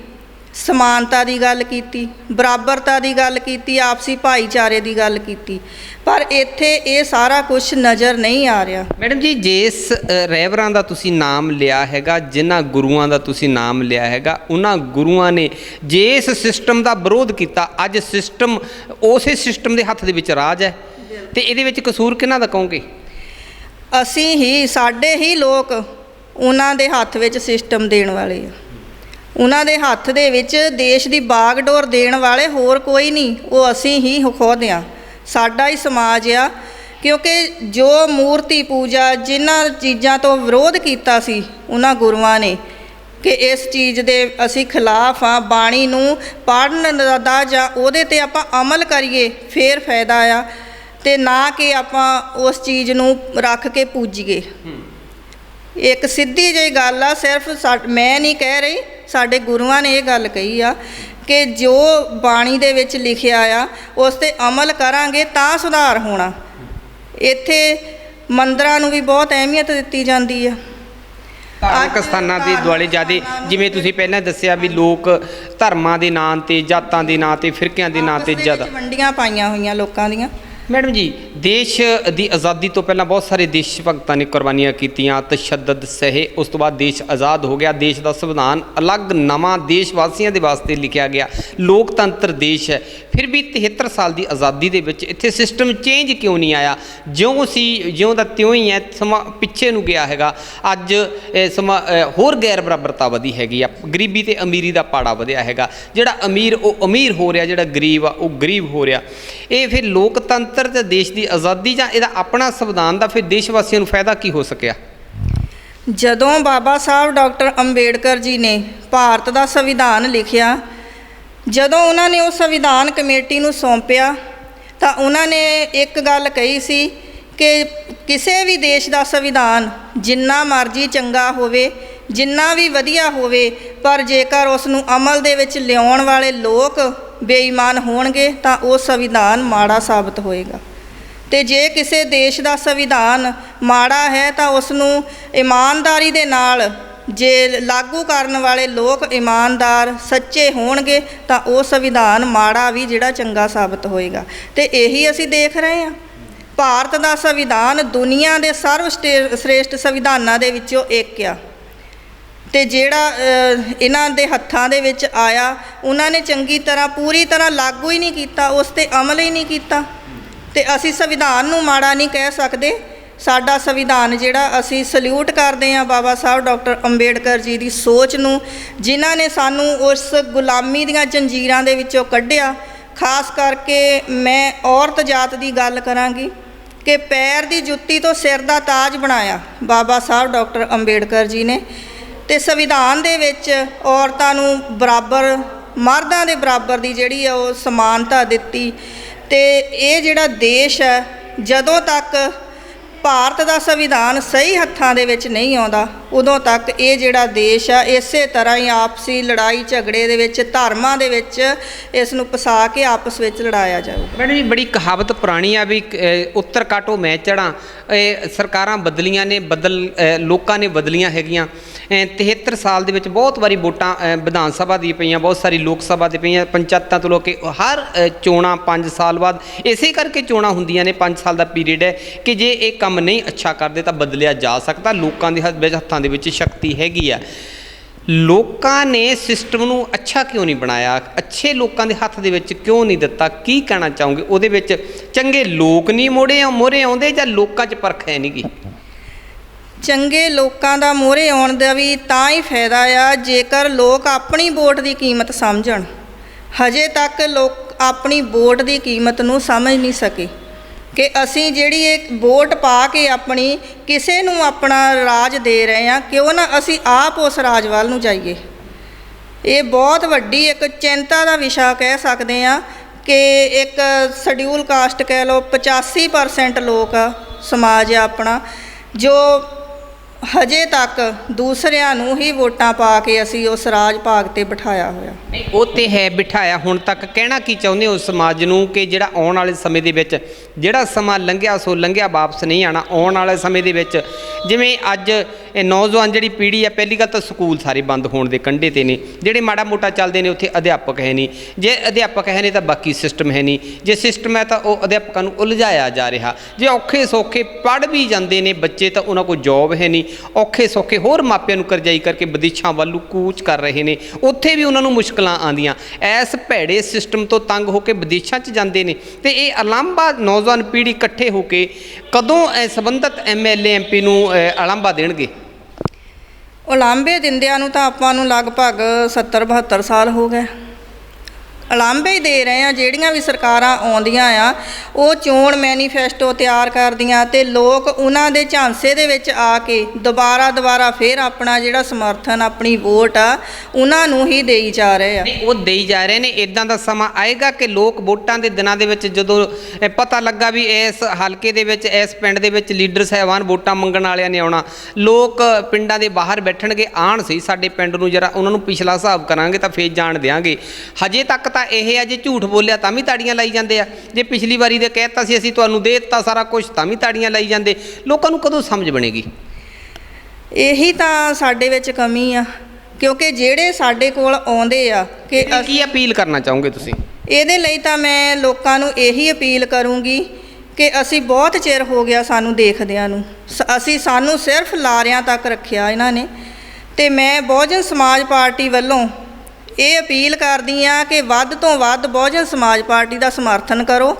ਸਮਾਨਤਾ ਦੀ ਗੱਲ ਕੀਤੀ, ਬਰਾਬਰਤਾ ਦੀ ਗੱਲ ਕੀਤੀ, ਆਪਸੀ ਭਾਈਚਾਰੇ ਦੀ ਗੱਲ ਕੀਤੀ, ਪਰ ਇੱਥੇ ਇਹ ਸਾਰਾ ਕੁਝ ਨਜ਼ਰ ਨਹੀਂ ਆ ਰਿਹਾ। ਮੈਡਮ ਜੀ, ਜਿਸ ਰਹਿਬਰਾਂ ਦਾ ਤੁਸੀਂ ਨਾਮ ਲਿਆ ਹੈਗਾ, ਜਿਨ੍ਹਾਂ ਗੁਰੂਆਂ ਦਾ ਤੁਸੀਂ ਨਾਮ ਲਿਆ ਹੈਗਾ, ਉਹਨਾਂ ਗੁਰੂਆਂ ਨੇ ਜਿਸ ਸਿਸਟਮ ਦਾ ਵਿਰੋਧ ਕੀਤਾ, ਅੱਜ ਸਿਸਟਮ ਉਸੇ ਸਿਸਟਮ ਦੇ ਹੱਥ ਦੇ ਵਿੱਚ ਰਾਜ ਹੈ, ਤੇ ਇਹਦੇ ਵਿੱਚ ਕਸੂਰ ਕਿਹਨਾਂ ਦਾ ਕਹੋਗੇ? ਅਸੀਂ ਹੀ, ਸਾਡੇ ਹੀ ਲੋਕ ਉਹਨਾਂ ਦੇ ਹੱਥ ਵਿੱਚ ਸਿਸਟਮ ਦੇਣ ਵਾਲੇ ਆ। ਉਹਨਾਂ ਦੇ ਹੱਥ ਦੇ ਵਿੱਚ ਦੇਸ਼ ਦੀ ਬਾਗਡੋਰ ਦੇਣ ਵਾਲੇ ਹੋਰ ਕੋਈ ਨਹੀਂ, ਉਹ ਅਸੀਂ ਹੀ ਖੁਦ ਹਾਂ, ਸਾਡਾ ਹੀ ਸਮਾਜ ਆ। ਕਿਉਂਕਿ ਜੋ ਮੂਰਤੀ ਪੂਜਾ, ਜਿਨ੍ਹਾਂ ਚੀਜ਼ਾਂ ਤੋਂ ਵਿਰੋਧ ਕੀਤਾ ਸੀ ਉਹਨਾਂ ਗੁਰੂਆਂ ਨੇ ਕਿ ਇਸ ਚੀਜ਼ ਦੇ ਅਸੀਂ ਖਿਲਾਫ ਆ, ਬਾਣੀ ਨੂੰ ਪੜ੍ਹਨ ਦਾ ਜਾਂ ਉਹਦੇ 'ਤੇ ਆਪਾਂ ਅਮਲ ਕਰੀਏ ਫਿਰ ਫਾਇਦਾ ਆ, ਤੇ ਨਾ ਕਿ ਆਪਾਂ ਉਸ ਚੀਜ਼ ਨੂੰ ਰੱਖ ਕੇ ਪੂਜੀਏ। ਇੱਕ ਸਿੱਧੀ ਜਿਹੀ ਗੱਲ ਆ, ਸਿਰਫ ਮੈਂ ਨਹੀਂ ਕਹਿ ਰਹੀ, ਸਾਡੇ ਗੁਰੂਆਂ ਨੇ ਇਹ ਗੱਲ ਕਹੀ ਆ ਕਿ ਜੋ ਬਾਣੀ ਦੇ ਵਿੱਚ ਲਿਖਿਆ ਆ ਉਸ 'ਤੇ ਅਮਲ ਕਰਾਂਗੇ ਤਾਂ ਸੁਧਾਰ ਹੋਣਾ। ਇੱਥੇ ਮੰਦਰਾਂ ਨੂੰ ਵੀ ਬਹੁਤ ਅਹਿਮੀਅਤ ਦਿੱਤੀ ਜਾਂਦੀ ਆ, ਧਾਰਮਿਕ ਸਥਾਨਾਂ ਦੇ ਦੁਆਲੇ ਜ਼ਿਆਦਾ, ਜਿਵੇਂ ਤੁਸੀਂ ਪਹਿਲਾਂ ਦੱਸਿਆ ਵੀ ਲੋਕ ਧਰਮਾਂ ਦੇ ਨਾਂ 'ਤੇ, ਜਾਤਾਂ ਦੇ ਨਾਂ 'ਤੇ, ਫਿਰਕਿਆਂ ਦੇ ਨਾਂ 'ਤੇ ਜ਼ਿਆਦਾ ਵੰਡੀਆਂ ਪਾਈਆਂ ਹੋਈਆਂ ਲੋਕਾਂ ਦੀਆਂ। ਮੈਡਮ ਜੀ, ਦੇਸ਼ ਦੀ ਆਜ਼ਾਦੀ ਤੋਂ ਪਹਿਲਾਂ ਬਹੁਤ ਸਾਰੇ ਦੇਸ਼ ਭਗਤਾਂ ਨੇ ਕੁਰਬਾਨੀਆਂ ਕੀਤੀਆਂ, ਤਸ਼ੱਦਦ ਸਹੇ, ਉਸ ਤੋਂ ਬਾਅਦ ਦੇਸ਼ ਆਜ਼ਾਦ ਹੋ ਗਿਆ। ਦੇਸ਼ ਦਾ ਸੰਵਿਧਾਨ ਅਲੱਗ ਨਵਾਂ ਦੇਸ਼ ਵਾਸੀਆਂ ਦੇ ਵਾਸਤੇ ਲਿਖਿਆ ਗਿਆ, ਲੋਕਤੰਤਰ ਦੇਸ਼ ਹੈ। ਫਿਰ ਵੀ 73 ਸਾਲ ਦੀ ਆਜ਼ਾਦੀ ਦੇ ਵਿੱਚ ਇੱਥੇ ਸਿਸਟਮ ਚੇਂਜ ਕਿਉਂ ਨਹੀਂ ਆਇਆ? ਜਿਉਂ ਸੀ ਜਿਉਂ ਦਾ ਤਿਉਂ ਹੀ ਹੈ, ਸਮਾਂ ਪਿੱਛੇ ਨੂੰ ਗਿਆ ਹੈਗਾ। ਅੱਜ ਸਮਾਂ ਹੋਰ ਗੈਰ ਬਰਾਬਰਤਾ ਵਧੀ ਹੈਗੀ ਆ, ਗਰੀਬੀ ਤੇ ਅਮੀਰੀ ਦਾ ਪਾੜਾ ਵਧਿਆ ਹੈਗਾ। ਜਿਹੜਾ ਅਮੀਰ ਉਹ ਅਮੀਰ ਹੋ ਰਿਹਾ, ਜਿਹੜਾ ਗਰੀਬ ਆ ਉਹ ਗਰੀਬ ਹੋ ਰਿਹਾ। ਇਹ ਫਿਰ ਲੋਕਤੰਤਰ ਤੇ ਦੇਸ਼ ਦੀ ਆਜ਼ਾਦੀ ਜਾਂ ਇਹਦਾ ਆਪਣਾ ਸੰਵਿਧਾਨ ਦਾ ਫਿਰ ਦੇਸ਼ ਵਾਸੀਆਂ ਨੂੰ ਫਾਇਦਾ ਕੀ ਹੋ ਸਕਿਆ? ਜਦੋਂ ਬਾਬਾ ਸਾਹਿਬ ਡਾਕਟਰ ਅੰਬੇਡਕਰ ਜੀ ਨੇ ਭਾਰਤ ਦਾ ਸੰਵਿਧਾਨ ਲਿਖਿਆ, ਜਦੋਂ ਉਹਨਾਂ ਨੇ ਉਹ ਸੰਵਿਧਾਨ ਕਮੇਟੀ ਨੂੰ ਸੌਂਪਿਆ ਤਾਂ ਉਹਨਾਂ ਨੇ ਇੱਕ ਗੱਲ ਕਹੀ ਸੀ ਕਿ ਕਿਸੇ ਵੀ ਦੇਸ਼ ਦਾ ਸੰਵਿਧਾਨ ਜਿੰਨਾ ਮਰਜ਼ੀ ਚੰਗਾ ਹੋਵੇ, ਜਿੰਨਾ ਵੀ ਵਧੀਆ ਹੋਵੇ, ਪਰ ਜੇਕਰ ਉਸ ਨੂੰ ਅਮਲ ਦੇ ਵਿੱਚ ਲਿਆਉਣ ਵਾਲੇ ਲੋਕ ਬੇਈਮਾਨ ਹੋਣਗੇ ਤਾਂ ਉਹ ਸੰਵਿਧਾਨ ਮਾੜਾ ਸਾਬਤ ਹੋਏਗਾ। ਤੇ ਜੇ ਕਿਸੇ ਦੇਸ਼ ਦਾ ਸੰਵਿਧਾਨ ਮਾੜਾ ਹੈ ਤਾਂ ਉਸ ਨੂੰ ਇਮਾਨਦਾਰੀ ਦੇ ਨਾਲ, ਜੇ ਲਾਗੂ ਕਰਨ ਵਾਲੇ ਲੋਕ ਇਮਾਨਦਾਰ ਸੱਚੇ ਹੋਣਗੇ ਤਾਂ ਉਹ ਸੰਵਿਧਾਨ ਮਾੜਾ ਵੀ ਜਿਹੜਾ ਚੰਗਾ ਸਾਬਤ ਹੋਏਗਾ। ਤੇ ਇਹੀ ਅਸੀਂ ਦੇਖ ਰਹੇ ਹਾਂ। ਭਾਰਤ ਦਾ ਸੰਵਿਧਾਨ ਦੁਨੀਆ ਦੇ ਸਰਵਸ਼੍ਰੇਸ਼ਟ ਸੰਵਿਧਾਨਾਂ ਦੇ ਵਿੱਚੋਂ ਇੱਕ ਆ ਤੇ ਜਿਹੜਾ ਇਹਨਾਂ ਦੇ ਹੱਥਾਂ ਦੇ ਵਿੱਚ ਆਇਆ, ਉਹਨਾਂ ਨੇ ਚੰਗੀ ਤਰ੍ਹਾਂ ਪੂਰੀ ਤਰ੍ਹਾਂ ਲਾਗੂ ਹੀ ਨਹੀਂ ਕੀਤਾ, ਉਸ 'ਤੇ ਅਮਲ ਹੀ ਨਹੀਂ ਕੀਤਾ। ਤੇ ਅਸੀਂ ਸੰਵਿਧਾਨ ਨੂੰ ਮਾੜਾ ਨਹੀਂ ਕਹਿ ਸਕਦੇ। ਸਾਡਾ ਸੰਵਿਧਾਨ ਜਿਹੜਾ, ਅਸੀਂ ਸਲੂਟ ਕਰਦੇ ਹਾਂ ਬਾਬਾ ਸਾਹਿਬ ਡਾਕਟਰ ਅੰਬੇਡਕਰ ਜੀ ਦੀ ਸੋਚ ਨੂੰ, ਜਿਨ੍ਹਾਂ ਨੇ ਸਾਨੂੰ ਉਸ ਗੁਲਾਮੀ ਦੀਆਂ ਜੰਜੀਰਾਂ ਦੇ ਵਿੱਚੋਂ ਕੱਢਿਆ। ਖਾਸ ਕਰਕੇ ਮੈਂ ਔਰਤ ਜਾਤ ਦੀ ਗੱਲ ਕਰਾਂਗੀ ਕਿ ਪੈਰ ਦੀ ਜੁੱਤੀ ਤੋਂ ਸਿਰ ਦਾ ਤਾਜ ਬਣਾਇਆ ਬਾਬਾ ਸਾਹਿਬ ਡਾਕਟਰ ਅੰਬੇਡਕਰ ਜੀ ਨੇ, ਤੇ ਸੰਵਿਧਾਨ ਦੇ ਵਿੱਚ ਔਰਤਾਂ ਨੂੰ ਬਰਾਬਰ, ਮਰਦਾਂ ਦੇ ਬਰਾਬਰ ਦੀ ਜਿਹੜੀ ਆ ਉਹ ਸਮਾਨਤਾ ਦਿੱਤੀ। ਤੇ ਇਹ ਜਿਹੜਾ ਦੇਸ਼ ਹੈ, ਜਦੋਂ ਤੱਕ ਭਾਰਤ ਦਾ ਸੰਵਿਧਾਨ ਸਹੀ ਹੱਥਾਂ ਦੇ ਵਿੱਚ ਨਹੀਂ ਆਉਂਦਾ, ਉਦੋਂ ਤੱਕ ਇਹ ਜਿਹੜਾ ਦੇਸ਼ ਆ ਇਸੇ ਤਰ੍ਹਾਂ ਹੀ ਆਪਸੀ ਲੜਾਈ ਝਗੜੇ ਦੇ ਵਿੱਚ, ਧਰਮਾਂ ਦੇ ਵਿੱਚ ਇਸ ਨੂੰ ਫਸਾ ਕੇ ਆਪਸ ਵਿੱਚ ਲੜਾਇਆ ਜਾਊਗਾ। ਮੈਡਮ ਜੀ, ਬੜੀ ਕਹਾਵਤ ਪੁਰਾਣੀ ਆ ਵੀ ਉੱਤਰ ਕਾਟੋ ਮੈਂ ਚੜ੍ਹਾਂ। ਸਰਕਾਰਾਂ ਬਦਲੀਆਂ ਨੇ, ਲੋਕਾਂ ਨੇ ਬਦਲੀਆਂ ਹੈਗੀਆਂ। 73 ਸਾਲ ਦੇ ਵਿੱਚ ਬਹੁਤ ਵਾਰੀ ਵੋਟਾਂ ਵਿਧਾਨ ਸਭਾ ਦੀ ਪਈਆਂ, ਬਹੁਤ ਸਾਰੀ ਲੋਕ ਸਭਾ ਦੀ ਪਈਆਂ, ਪੰਚਾਇਤਾਂ ਤੋਂ ਲੈ ਕੇ ਹਰ ਚੋਣਾਂ 5 ਸਾਲ ਬਾਅਦ। ਇਸੇ ਕਰਕੇ ਚੋਣਾਂ ਹੁੰਦੀਆਂ ਨੇ, 5 ਸਾਲ ਦਾ ਪੀਰੀਅਡ ਹੈ ਕਿ ਜੇ ਇਹ ਕੰਮ ਨਹੀਂ ਅੱਛਾ ਕਰਦੇ ਤਾਂ ਬਦਲਿਆ ਜਾ ਸਕਦਾ। ਲੋਕਾਂ ਦੇ ਹੱਥਾਂ ਦੇ ਵਿੱਚ ਸ਼ਕਤੀ ਹੈਗੀ ਆ। ਲੋਕਾਂ ਨੇ ਸਿਸਟਮ ਨੂੰ ਅੱਛਾ ਕਿਉਂ ਨਹੀਂ ਬਣਾਇਆ? ਅੱਛੇ ਲੋਕਾਂ ਦੇ ਹੱਥ ਦੇ ਵਿੱਚ ਕਿਉਂ ਨਹੀਂ ਦਿੱਤਾ? ਕੀ ਕਹਿਣਾ ਚਾਹੋਗੇ? ਉਹਦੇ ਵਿੱਚ ਚੰਗੇ ਲੋਕ ਨਹੀਂ ਮੋਹਰੇ ਆਉਂਦੇ ਜਾਂ ਲੋਕਾਂ 'ਚ ਪਰਖ ਹੈ ਨਹੀਂ ਗੀ? ਚੰਗੇ ਲੋਕਾਂ ਦਾ ਮੋਹਰੇ ਆਉਣ ਦਾ ਵੀ ਤਾਂ ਹੀ ਫਾਇਦਾ ਆ ਜੇਕਰ ਲੋਕ ਆਪਣੀ ਵੋਟ ਦੀ ਕੀਮਤ ਸਮਝਣ। ਹਜੇ ਤੱਕ ਲੋਕ ਆਪਣੀ ਵੋਟ ਦੀ ਕੀਮਤ ਨੂੰ ਸਮਝ ਨਹੀਂ ਸਕੇ ਕਿ ਅਸੀਂ ਜਿਹੜੀ ਇਹ ਵੋਟ ਪਾ ਕੇ ਆਪਣੀ ਕਿਸੇ ਨੂੰ ਆਪਣਾ ਰਾਜ ਦੇ ਰਹੇ ਹਾਂ, ਕਿਉਂ ਨਾ ਅਸੀਂ ਆਪ ਉਸ ਰਾਜ ਵੱਲ ਨੂੰ ਜਾਈਏ। ਇਹ ਬਹੁਤ ਵੱਡੀ ਇੱਕ ਚਿੰਤਾ ਦਾ ਵਿਸ਼ਾ ਕਹਿ ਸਕਦੇ ਹਾਂ ਕਿ ਇੱਕ ਸ਼ਡਿਊਲ ਕਾਸਟ ਕਹਿ ਲਓ, 85% ਲੋਕ ਸਮਾਜ ਆ ਆਪਣਾ, ਜੋ ਹਜੇ ਤੱਕ ਦੂਸਰਿਆਂ ਨੂੰ ਹੀ ਵੋਟਾਂ ਪਾ ਕੇ ਅਸੀਂ ਉਸ ਰਾਜ ਭਾਗ 'ਤੇ ਬਿਠਾਇਆ ਹੋਇਆ। ਨਹੀਂ, ਉਹ ਤੇ ਹੈ ਬਿਠਾਇਆ। ਹੁਣ ਤੱਕ ਕਹਿਣਾ ਕੀ ਚਾਹੁੰਦੇ ਹੋ ਸਮਾਜ ਨੂੰ ਕਿ ਜਿਹੜਾ ਆਉਣ ਵਾਲੇ ਸਮੇਂ ਦੇ ਵਿੱਚ, ਜਿਹੜਾ ਸਮਾਂ ਲੰਘਿਆ ਸੋ ਲੰਘਿਆ, ਵਾਪਸ ਨਹੀਂ ਆਉਣਾ। ਆਉਣ ਵਾਲੇ ਸਮੇਂ ਦੇ ਵਿੱਚ ਜਿਵੇਂ ਅੱਜ ਇਹ ਨੌਜਵਾਨ ਜਿਹੜੀ ਪੀੜ੍ਹੀ ਆ, ਪਹਿਲੀ ਗੱਲ ਤਾਂ ਸਕੂਲ ਸਾਰੇ ਬੰਦ ਹੋਣ ਦੇ ਕੰਢੇ 'ਤੇ ਨੇ। ਜਿਹੜੇ ਮਾੜਾ ਮੋਟਾ ਚੱਲਦੇ ਨੇ ਉੱਥੇ ਅਧਿਆਪਕ ਹੈ ਨਹੀਂ। ਜੇ ਅਧਿਆਪਕ ਹੈ ਨਹੀਂ ਤਾਂ ਬਾਕੀ ਸਿਸਟਮ ਹੈ ਨਹੀਂ। ਜੇ ਸਿਸਟਮ ਹੈ ਤਾਂ ਉਹ ਅਧਿਆਪਕਾਂ ਨੂੰ ਉਲਝਾਇਆ ਜਾ ਰਿਹਾ। ਜੇ ਔਖੇ ਸੌਖੇ ਪੜ੍ਹ ਵੀ ਜਾਂਦੇ ਨੇ ਬੱਚੇ ਤਾਂ ਉਹਨਾਂ ਕੋਲ ਜੋਬ ਹੈ ਨਹੀਂ। ਔਖੇ ਸੌਖੇ ਹੋਰ ਮਾਪਿਆਂ ਨੂੰ ਕਰਜ਼ਾਈ ਕਰਕੇ ਵਿਦੇਸ਼ਾਂ ਵੱਲ ਨੂੰ ਕੂਚ ਕਰ ਰਹੇ ਨੇ, ਉੱਥੇ ਵੀ ਉਹਨਾਂ ਨੂੰ ਮੁਸ਼ਕਲਾਂ ਆਉਂਦੀਆਂ। ਇਸ ਭੈੜੇ ਸਿਸਟਮ ਤੋਂ ਤੰਗ ਹੋ ਕੇ ਵਿਦੇਸ਼ਾਂ 'ਚ ਜਾਂਦੇ ਨੇ। ਤੇ ਇਹ ਉਲਾਂਭਾ ਨੌਜਵਾਨ ਪੀੜ੍ਹੀ ਇਕੱਠੇ ਹੋ ਕੇ ਕਦੋਂ ਸੰਬੰਧਿਤ MLA MP ਨੂੰ ਉਲਾਂਭਾ ਦੇਣਗੇ? ਉਲਾਂਭੇ ਦਿੰਦਿਆਂ ਨੂੰ ਤਾਂ ਆਪਾਂ ਨੂੰ ਲਗਭਗ 70-72 ਸਾਲ ਹੋ ਗਏ। ਉਲਾਂਭੇ ਹੀ ਦੇ ਰਹੇ ਆ। ਜਿਹੜੀਆਂ ਵੀ ਸਰਕਾਰਾਂ ਆਉਂਦੀਆਂ ਆ ਉਹ ਚੋਣ ਮੈਨੀਫੈਸਟੋ ਤਿਆਰ ਕਰਦੀਆਂ ਤੇ ਲੋਕ ਉਹਨਾਂ ਦੇ ਝਾਂਸੇ ਦੇ ਵਿੱਚ ਆ ਕੇ ਦੁਬਾਰਾ ਫਿਰ ਆਪਣਾ ਜਿਹੜਾ ਸਮਰਥਨ, ਆਪਣੀ ਵੋਟ ਆ ਉਹਨਾਂ ਨੂੰ ਹੀ ਦੇਈ ਜਾ ਰਹੇ ਆ। ਉਹ ਦੇਈ ਜਾ ਰਹੇ ਨੇ। ਇਦਾਂ ਦਾ ਸਮਾਂ ਆਏਗਾ ਕਿ ਲੋਕ ਵੋਟਾਂ ਦੇ ਦਿਨਾਂ ਦੇ ਵਿੱਚ ਜਦੋਂ ਪਤਾ ਲੱਗਾ ਵੀ ਇਸ ਹਲਕੇ ਦੇ ਵਿੱਚ, ਇਸ ਪਿੰਡ ਦੇ ਵਿੱਚ ਲੀਡਰ ਸਾਹਿਬਾਨ ਵੋਟਾਂ ਮੰਗਣ ਵਾਲਿਆਂ ਨੇ ਆਉਣਾ, ਲੋਕ ਪਿੰਡਾਂ ਦੇ ਬਾਹਰ ਬੈਠਣਗੇ, ਆਣ ਸਹੀ ਸਾਡੇ ਪਿੰਡ ਨੂੰ, ਜਰਾ ਉਹਨਾਂ ਨੂੰ ਪਿਛਲਾ ਹਿਸਾਬ ਕਰਾਂਗੇ ਤਾਂ ਫੇਰ ਜਾਣ ਦਿਆਂਗੇ। ਹਜੇ ਤੱਕ ਇਹ ਆ ਜੇ ਝੂਠ ਬੋਲਿਆ ਤਾਂ ਵੀ ਤਾੜੀਆਂ ਲਾਈ ਜਾਂਦੇ ਆ। ਜੇ ਪਿਛਲੀ ਵਾਰੀ ਦੇ ਕਹਿਤਾ ਸੀ ਅਸੀਂ ਤੁਹਾਨੂੰ ਦੇ ਦਿੱਤਾ ਸਾਰਾ ਕੁਝ, ਤਾਂ ਵੀ ਤਾੜੀਆਂ ਲਾਈ ਜਾਂਦੇ। ਲੋਕਾਂ ਨੂੰ ਕਦੋਂ ਸਮਝ ਬਣੇਗੀ? ਇਹੀ ਤਾਂ ਸਾਡੇ ਵਿੱਚ ਕਮੀ ਆ, ਕਿਉਂਕਿ ਜਿਹੜੇ ਸਾਡੇ ਕੋਲ ਆਉਂਦੇ ਆ ਕਿ ਕੀ ਅਪੀਲ ਕਰਨਾ ਚਾਹੋਗੇ ਤੁਸੀਂ? ਇਹਦੇ ਲਈ ਤਾਂ ਮੈਂ ਲੋਕਾਂ ਨੂੰ ਇਹੀ ਅਪੀਲ ਕਰੂੰਗੀ ਕਿ ਅਸੀਂ ਬਹੁਤ ਚਿਰ ਹੋ ਗਿਆ ਸਾਨੂੰ ਦੇਖਦਿਆਂ ਨੂੰ, ਸਾਨੂੰ ਸਿਰਫ ਲਾਰਿਆਂ ਤੱਕ ਰੱਖਿਆ ਇਹਨਾਂ ਨੇ। ਤੇ ਮੈਂ ਬਹੁਜਨ ਸਮਾਜ ਪਾਰਟੀ ਵੱਲੋਂ ਇਹ ਅਪੀਲ ਕਰਦੀ ਹਾਂ ਕਿ ਵੱਧ ਤੋਂ ਵੱਧ ਬਹੁਜਨ ਸਮਾਜ ਪਾਰਟੀ ਦਾ ਸਮਰਥਨ ਕਰੋ।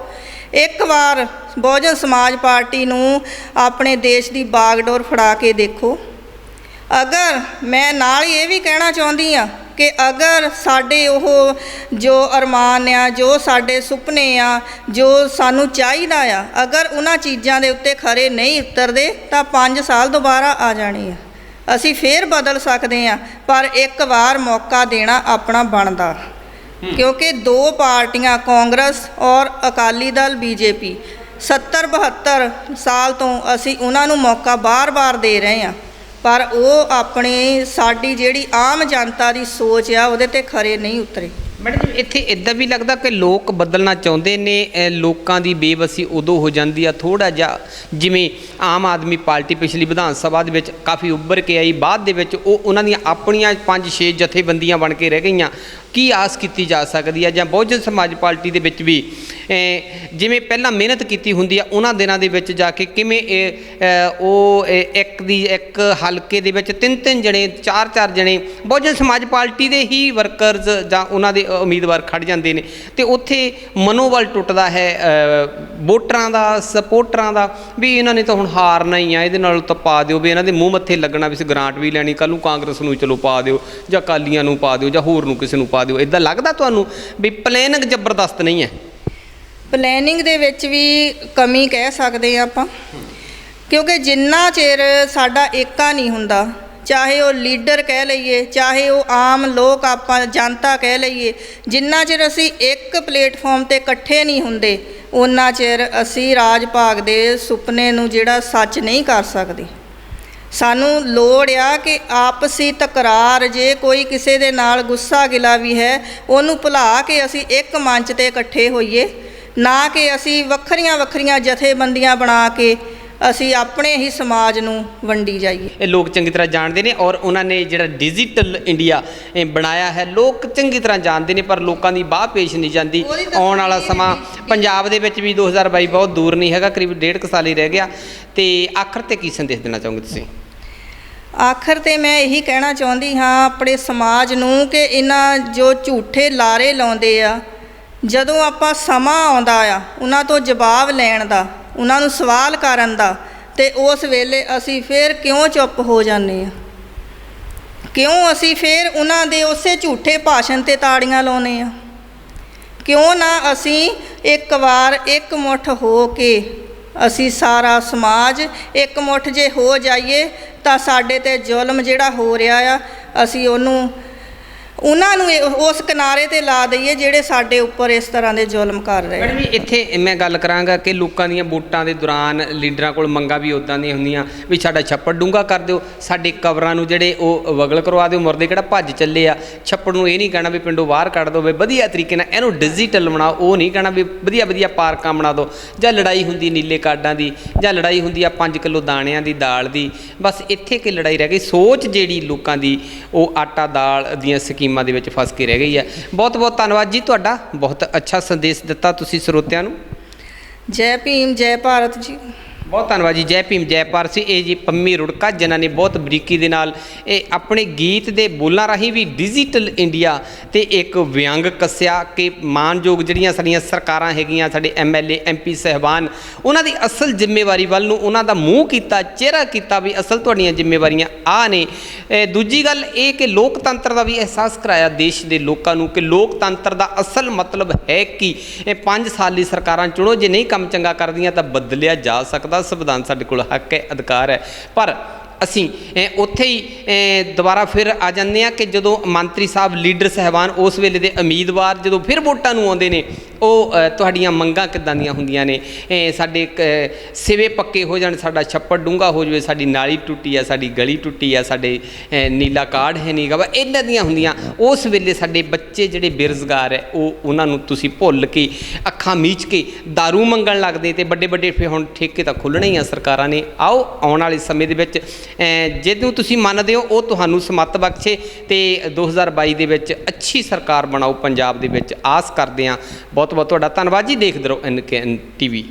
ਇੱਕ ਵਾਰ ਬਹੁਜਨ ਸਮਾਜ ਪਾਰਟੀ ਨੂੰ ਆਪਣੇ ਦੇਸ਼ ਦੀ ਬਾਗਡੋਰ ਫੜਾ ਕੇ ਦੇਖੋ। ਅਗਰ ਮੈਂ ਨਾਲ ਹੀ ਇਹ ਵੀ ਕਹਿਣਾ ਚਾਹੁੰਦੀ ਹਾਂ ਕਿ ਅਗਰ ਸਾਡੇ ਉਹ ਜੋ ਅਰਮਾਨ ਆ, ਜੋ ਸਾਡੇ ਸੁਪਨੇ ਆ, ਜੋ ਸਾਨੂੰ ਚਾਹੀਦਾ ਆ, ਅਗਰ ਉਹਨਾਂ ਚੀਜ਼ਾਂ ਦੇ ਉੱਤੇ ਖਰੇ ਨਹੀਂ ਉਤਰਦੇ ਤਾਂ 5 ਸਾਲ ਦੁਬਾਰਾ ਆ ਜਾਣੇ ਆ। ਅਸੀਂ ਫੇਰ ਬਦਲ ਸਕਦੇ ਹਾਂ, ਪਰ ਇੱਕ ਵਾਰ ਮੌਕਾ ਦੇਣਾ ਆਪਣਾ ਬਣਦਾ। ਕਿਉਂਕਿ 2 ਪਾਰਟੀਆਂ ਕਾਂਗਰਸ ਔਰ ਅਕਾਲੀ ਦਲ BJP 70-72 ਸਾਲ ਤੋਂ ਅਸੀਂ ਉਹਨਾਂ ਨੂੰ ਮੌਕਾ ਬਾਰ-ਬਾਰ ਦੇ ਰਹੇ ਹਾਂ, ਪਰ ਉਹ ਸਾਡੀ ਜਿਹੜੀ ਆਮ ਜਨਤਾ ਦੀ ਸੋਚ ਆ ਉਹਦੇ 'ਤੇ ਖਰੇ ਨਹੀਂ ਉਤਰੇ। ਮੈਡਮ ਜੀ ਇੱਥੇ ਇਦਾਂ ਵੀ ਲੱਗਦਾ ਕਿ ਲੋਕ ਬਦਲਣਾ ਚਾਹੁੰਦੇ ਨੇ, ਲੋਕਾਂ ਦੀ ਬੇਵਸੀ ਉਦੋਂ ਹੋ ਜਾਂਦੀ ਆ ਥੋੜ੍ਹਾ ਜਿਹਾ, ਜਿਵੇਂ ਆਮ ਆਦਮੀ ਪਾਰਟੀ ਪਿਛਲੀ ਵਿਧਾਨ ਸਭਾ ਦੇ ਵਿੱਚ ਕਾਫੀ ਉੱਭਰ ਕੇ ਆਈ, ਬਾਅਦ ਦੇ ਵਿੱਚ ਉਹਨਾਂ ਦੀਆਂ ਆਪਣੀਆਂ 5-6 ਜਥੇਬੰਦੀਆਂ ਬਣ ਕੇ ਰਹਿ ਗਈਆਂ। ਕੀ ਆਸ ਕੀਤੀ ਜਾ ਸਕਦੀ ਹੈ? ਜਾਂ ਬਹੁਜਨ ਸਮਾਜ ਪਾਰਟੀ ਦੇ ਵਿੱਚ ਵੀ ਜਿਵੇਂ ਪਹਿਲਾਂ ਮਿਹਨਤ ਕੀਤੀ ਹੁੰਦੀ ਆ, ਉਹਨਾਂ ਦਿਨਾਂ ਦੇ ਵਿੱਚ ਜਾ ਕੇ ਕਿਵੇਂ ਇੱਕ ਹਲਕੇ ਦੇ ਵਿੱਚ 3-3 ਜਣੇ 4-4 ਜਣੇ ਬਹੁਜਨ ਸਮਾਜ ਪਾਰਟੀ ਦੇ ਹੀ ਵਰਕਰਜ਼ ਜਾਂ ਉਹਨਾਂ ਦੇ ਉਮੀਦਵਾਰ ਖੜ ਜਾਂਦੇ ਨੇ, ਤੇ ਉੱਥੇ ਮਨੋਬਲ ਟੁੱਟਦਾ ਹੈ ਵੋਟਰਾਂ ਦਾ, ਸਪੋਰਟਰਾਂ ਦਾ, ਵੀ ਇਹਨਾਂ ਨੇ ਤਾਂ ਹੁਣ ਹਾਰਨਾ ਹੀ ਆ, ਇਹਦੇ ਨਾਲ ਤਾਂ ਪਾ ਦਿਓ, ਵੀ ਇਹਨਾਂ ਦੇ ਮੂੰਹ ਮੱਥੇ ਲੱਗਣਾ, ਵੀ ਅਸੀਂ ਗ੍ਰਾਂਟ ਵੀ ਲੈਣੀ, ਕੱਲ੍ਹ ਨੂੰ ਕਾਂਗਰਸ ਨੂੰ ਚਲੋ ਪਾ ਦਿਓ, ਜਾਂ ਅਕਾਲੀਆਂ ਨੂੰ ਪਾ ਦਿਓ, ਜਾਂ ਹੋਰ ਨੂੰ ਕਿਸੇ ਨੂੰ ਪਾ ਦਿਓ। ਇੱਦਾਂ ਲੱਗਦਾ ਤੁਹਾਨੂੰ ਵੀ ਪਲੈਨਿੰਗ ਜ਼ਬਰਦਸਤ ਨਹੀਂ ਹੈ? ਪਲੈਨਿੰਗ ਦੇ ਵਿੱਚ ਵੀ ਕਮੀ ਕਹਿ ਸਕਦੇ ਹਾਂ ਆਪਾਂ, ਕਿਉਂਕਿ ਜਿੰਨਾ ਚਿਰ ਸਾਡਾ ਏਕਾ ਨਹੀਂ ਹੁੰਦਾ, ਚਾਹੇ ਉਹ ਲੀਡਰ ਕਹਿ ਲਈਏ, ਚਾਹੇ ਉਹ ਆਮ ਲੋਕ ਆਪਾਂ ਜਨਤਾ ਕਹਿ ਲਈਏ, ਜਿੰਨਾ ਚਿਰ ਅਸੀਂ ਇੱਕ ਪਲੇਟਫਾਰਮ 'ਤੇ ਇਕੱਠੇ ਨਹੀਂ ਹੁੰਦੇ, ਓਨਾ ਚਿਰ ਅਸੀਂ ਰਾਜ ਭਾਗ ਦੇ ਸੁਪਨੇ ਨੂੰ ਜਿਹੜਾ ਸੱਚ ਨਹੀਂ ਕਰ ਸਕਦੇ। ਸਾਨੂੰ ਲੋੜ ਆ ਕਿ ਆਪਸੀ ਤਕਰਾਰ, ਜੇ ਕੋਈ ਕਿਸੇ ਦੇ ਨਾਲ ਗੁੱਸਾ ਗਿਲਾ ਵੀ ਹੈ, ਉਹਨੂੰ ਭੁਲਾ ਕੇ ਅਸੀਂ ਇੱਕ ਮੰਚ 'ਤੇ ਇਕੱਠੇ ਹੋਈਏ, ਨਾ ਕਿ ਅਸੀਂ ਵੱਖਰੀਆਂ ਵੱਖਰੀਆਂ ਜਥੇਬੰਦੀਆਂ ਬਣਾ ਕੇ ਅਸੀਂ ਆਪਣੇ ਹੀ ਸਮਾਜ ਨੂੰ ਵੰਡੀ ਜਾਈਏ। ਇਹ ਲੋਕ ਚੰਗੀ ਤਰ੍ਹਾਂ ਜਾਣਦੇ ਨੇ, ਔਰ ਉਹਨਾਂ ਨੇ ਜਿਹੜਾ ਡਿਜੀਟਲ ਇੰਡੀਆ ਬਣਾਇਆ ਹੈ, ਲੋਕ ਚੰਗੀ ਤਰ੍ਹਾਂ ਜਾਣਦੇ ਨੇ, ਪਰ ਲੋਕਾਂ ਦੀ ਬਾਹ ਪੇਸ਼ ਨਹੀਂ ਜਾਂਦੀ। ਆਉਣ ਵਾਲਾ ਸਮਾਂ ਪੰਜਾਬ ਦੇ ਵਿੱਚ ਵੀ 2022 ਬਹੁਤ ਦੂਰ ਨਹੀਂ ਹੈਗਾ, ਕਰੀਬ 1.5 ਸਾਲ ਹੀ ਰਹਿ ਗਿਆ, ਤੇ ਆਖਰ ਤੇ ਕੀ ਸੰਦੇਸ਼ ਦੇਣਾ ਚਾਹੋਗੇ ਤੁਸੀਂ? ਆਖਰ ਤੇ ਮੈਂ ਇਹੀ ਕਹਿਣਾ ਚਾਹੁੰਦੀ ਹਾਂ ਆਪਣੇ ਸਮਾਜ ਨੂੰ ਕਿ ਇਹਨਾਂ ਜੋ ਝੂਠੇ ਲਾਰੇ ਲਾਉਂਦੇ ਆ, ਜਦੋਂ ਆਪਾਂ ਸਮਾਂ ਆਉਂਦਾ ਆ ਉਹਨਾਂ ਤੋਂ ਜਵਾਬ ਲੈਣ ਦਾ, ਉਹਨਾਂ ਨੂੰ ਸਵਾਲ ਕਰਨ ਦਾ, ਤੇ ਉਸ ਵੇਲੇ ਅਸੀਂ ਫਿਰ ਕਿਉਂ ਚੁੱਪ ਹੋ ਜਾਂਦੇ ਆ? ਕਿਉਂ ਅਸੀਂ ਫਿਰ ਉਹਨਾਂ ਦੇ ਉਸੇ ਝੂਠੇ ਭਾਸ਼ਣ 'ਤੇ ਤਾੜੀਆਂ ਲਾਉਂਦੇ ਆ? ਕਿਉਂ ਨਾ ਅਸੀਂ ਇੱਕ ਵਾਰ ਇੱਕ ਮੁੱਠ ਹੋ ਕੇ, ਅਸੀਂ ਸਾਰਾ ਸਮਾਜ ਇੱਕ ਮੁੱਠ ਜੇ ਹੋ ਜਾਈਏ ਤਾਂ ਸਾਡੇ 'ਤੇ ਜ਼ੁਲਮ ਜਿਹੜਾ ਹੋ ਰਿਹਾ ਆ, ਅਸੀਂ ਉਹਨਾਂ ਨੂੰ ਉਸ ਕਿਨਾਰੇ 'ਤੇ ਲਾ ਦਈਏ ਜਿਹੜੇ ਸਾਡੇ ਉੱਪਰ ਇਸ ਤਰ੍ਹਾਂ ਦੇ ਜ਼ੁਲਮ ਕਰ ਰਹੇ। ਮੈਡਮ ਜੀ ਇੱਥੇ ਮੈਂ ਗੱਲ ਕਰਾਂਗਾ ਕਿ ਲੋਕਾਂ ਦੀਆਂ ਵੋਟਾਂ ਦੇ ਦੌਰਾਨ ਲੀਡਰਾਂ ਕੋਲ ਮੰਗਾਂ ਵੀ ਉੱਦਾਂ ਦੀਆਂ ਹੁੰਦੀਆਂ ਵੀ ਸਾਡਾ ਛੱਪੜ ਡੂੰਘਾ ਕਰ ਦਿਓ, ਸਾਡੀ ਕਬਰਾਂ ਨੂੰ ਜਿਹੜੇ ਉਹ ਵਗਲ ਕਰਵਾ ਦਿਓ, ਮੁਰਦੇ ਕਿਹੜਾ ਭੱਜ ਚੱਲੇ ਆ, ਛੱਪੜ ਨੂੰ ਇਹ ਨਹੀਂ ਕਹਿਣਾ ਵੀ ਪਿੰਡੋਂ ਬਾਹਰ ਕੱਢ ਦਿਓ, ਵੀ ਵਧੀਆ ਤਰੀਕੇ ਨਾਲ ਇਹਨੂੰ ਡਿਜੀਟਲ ਬਣਾਓ, ਉਹ ਨਹੀਂ ਕਹਿਣਾ ਵੀ ਵਧੀਆ ਵਧੀਆ ਪਾਰਕਾਂ ਬਣਾ ਦਿਓ, ਜਾਂ ਲੜਾਈ ਹੁੰਦੀ ਨੀਲੇ ਕਾਰਡਾਂ ਦੀ, ਜਾਂ ਲੜਾਈ ਹੁੰਦੀ ਆ 5 ਕਿਲੋ ਦਾਣਿਆਂ ਦੀ ਦਾਲ ਦੀ, ਬਸ ਇੱਥੇ ਕਿ ਲੜਾਈ ਰਹਿ ਗਈ। ਸੋਚ ਜਿਹੜੀ ਲੋਕਾਂ ਦੀ ਉਹ ਆਟਾ ਦਾਲ ਦੀਆਂ ਸਕੀਮਾਂ ਦੇ ਵਿੱਚ ਫਸ ਕੇ ਰਹਿ ਗਈ ਹੈ। ਬਹੁਤ ਬਹੁਤ ਧੰਨਵਾਦ ਜੀ ਤੁਹਾਡਾ, ਬਹੁਤ ਅੱਛਾ ਸੰਦੇਸ਼ ਦਿੱਤਾ ਤੁਸੀਂ ਸਰੋਤਿਆਂ ਨੂੰ। ਜੈ ਭੀਮ, ਜੈ ਭਾਰਤ ਜੀ। ਬਹੁਤ ਧੰਨਵਾਦ ਜੀ। ਜੈ ਭੀਮ ਜੈ ਭਾਰਤ ਸੀ ਇਹ ਜੀ ਪੰਮੀ ਰੁੜਕਾ, ਜਿਨ੍ਹਾਂ ਨੇ ਬਹੁਤ ਬਰੀਕੀ ਦੇ ਨਾਲ ਇਹ ਆਪਣੇ ਗੀਤ ਦੇ ਬੋਲਾਂ ਰਾਹੀਂ ਵੀ ਡਿਜੀਟਲ ਇੰਡੀਆ ਤੇ ਇੱਕ ਵਿਅੰਗ ਕੱਸਿਆ ਕਿ ਮਾਣਯੋਗ ਜਿਹੜੀਆਂ ਸਾਡੀਆਂ ਸਰਕਾਰਾਂ ਹੈਗੀਆਂ, ਸਾਡੇ MLA MP ਸਾਹਿਬਾਨ, ਉਹਨਾਂ ਦੀ ਅਸਲ ਜ਼ਿੰਮੇਵਾਰੀ ਵੱਲ ਨੂੰ ਉਹਨਾਂ ਦਾ ਮੂੰਹ ਕੀਤਾ, ਚਿਹਰਾ ਕੀਤਾ ਵੀ ਅਸਲ ਤੁਹਾਡੀਆਂ ਜ਼ਿੰਮੇਵਾਰੀਆਂ ਆ ਨੇ। ਦੂਜੀ ਗੱਲ ਇਹ ਕਿ ਲੋਕਤੰਤਰ ਦਾ ਵੀ ਅਹਿਸਾਸ ਕਰਾਇਆ ਦੇਸ਼ ਦੇ ਲੋਕਾਂ ਨੂੰ ਕਿ ਲੋਕਤੰਤਰ ਦਾ ਅਸਲ ਮਤਲਬ ਹੈ ਕਿ ਇਹ 5 ਸਾਲੀ ਸਰਕਾਰਾਂ ਚੁਣੋ, ਜੇ ਨਹੀਂ ਕੰਮ ਚੰਗਾ ਕਰਦੀਆਂ ਤਾਂ ਬਦਲਿਆ ਜਾ ਸਕਦਾ। ਸੰਵਿਧਾਨ ਸਾਡੇ ਕੋਲ ਹੱਕ ਹੈ, ਅਧਿਕਾਰ ਹੈ, ਪਰ ਅਸੀਂ ਉੱਥੇ ਹੀ ਦੁਬਾਰਾ ਫਿਰ ਆ ਜਾਂਦੇ ਹਾਂ ਕਿ ਜਦੋਂ ਮੰਤਰੀ ਸਾਹਿਬ, ਲੀਡਰ ਸਾਹਿਬਾਨ, ਉਸ ਵੇਲੇ ਦੇ ਉਮੀਦਵਾਰ ਜਦੋਂ ਫਿਰ ਵੋਟਾਂ ਨੂੰ ਆਉਂਦੇ ਨੇ, ਉਹ ਤੁਹਾਡੀਆਂ ਮੰਗਾਂ ਕਿੱਦਾਂ ਦੀਆਂ ਹੁੰਦੀਆਂ ਨੇ? ਸਾਡੇ ਸਿਵੇ ਪੱਕੇ ਹੋ ਜਾਣ, ਸਾਡਾ ਛੱਪੜ ਡੂੰਘਾ ਹੋ ਜਾਵੇ, ਸਾਡੀ ਨਾਲੀ ਟੁੱਟੀ ਆ, ਸਾਡੀ ਗਲੀ ਟੁੱਟੀ ਆ, ਸਾਡੇ ਨੀਲਾ ਕਾਰਡ ਹੈ ਨਹੀਂ ਗਾ, ਇੱਦਾਂ ਦੀਆਂ ਹੁੰਦੀਆਂ। ਉਸ ਵੇਲੇ ਸਾਡੇ ਬੱਚੇ ਜਿਹੜੇ ਬੇਰੁਜ਼ਗਾਰ ਹੈ, ਉਹਨਾਂ ਨੂੰ ਤੁਸੀਂ ਭੁੱਲ ਕੇ ਅੱਖਾਂ ਮੀਚ ਕੇ ਦਾਰੂ ਮੰਗਣ ਲੱਗਦੇ, ਤੇ ਵੱਡੇ ਵੱਡੇ ਫਿਰ ਹੁਣ ਠੇਕੇ ਤਾਂ ਖੁੱਲ੍ਹਣੇ ਹੀ ਆ ਸਰਕਾਰਾਂ ਨੇ। ਆਓ ਆਉਣ ਵਾਲੇ ਸਮੇਂ ਦੇ ਵਿੱਚ ਜਿਹਨੂੰ ਤੁਸੀਂ ਮੰਨਦੇ ਹੋ ਉਹ ਤੁਹਾਨੂੰ ਸਮੱਤ ਬਖਸ਼ੇ, ਤੇ 2022 ਦੇ ਵਿੱਚ ਅੱਛੀ ਸਰਕਾਰ ਬਣਾਓ ਪੰਜਾਬ ਦੇ ਵਿੱਚ, ਆਸ ਕਰਦੇ ਹਾਂ। ਬਹੁਤ ਬਹੁਤ ਤੁਹਾਡਾ ਧੰਨਵਾਦ ਜੀ। ਦੇਖਦੇ ਰਹੋ NKN TV।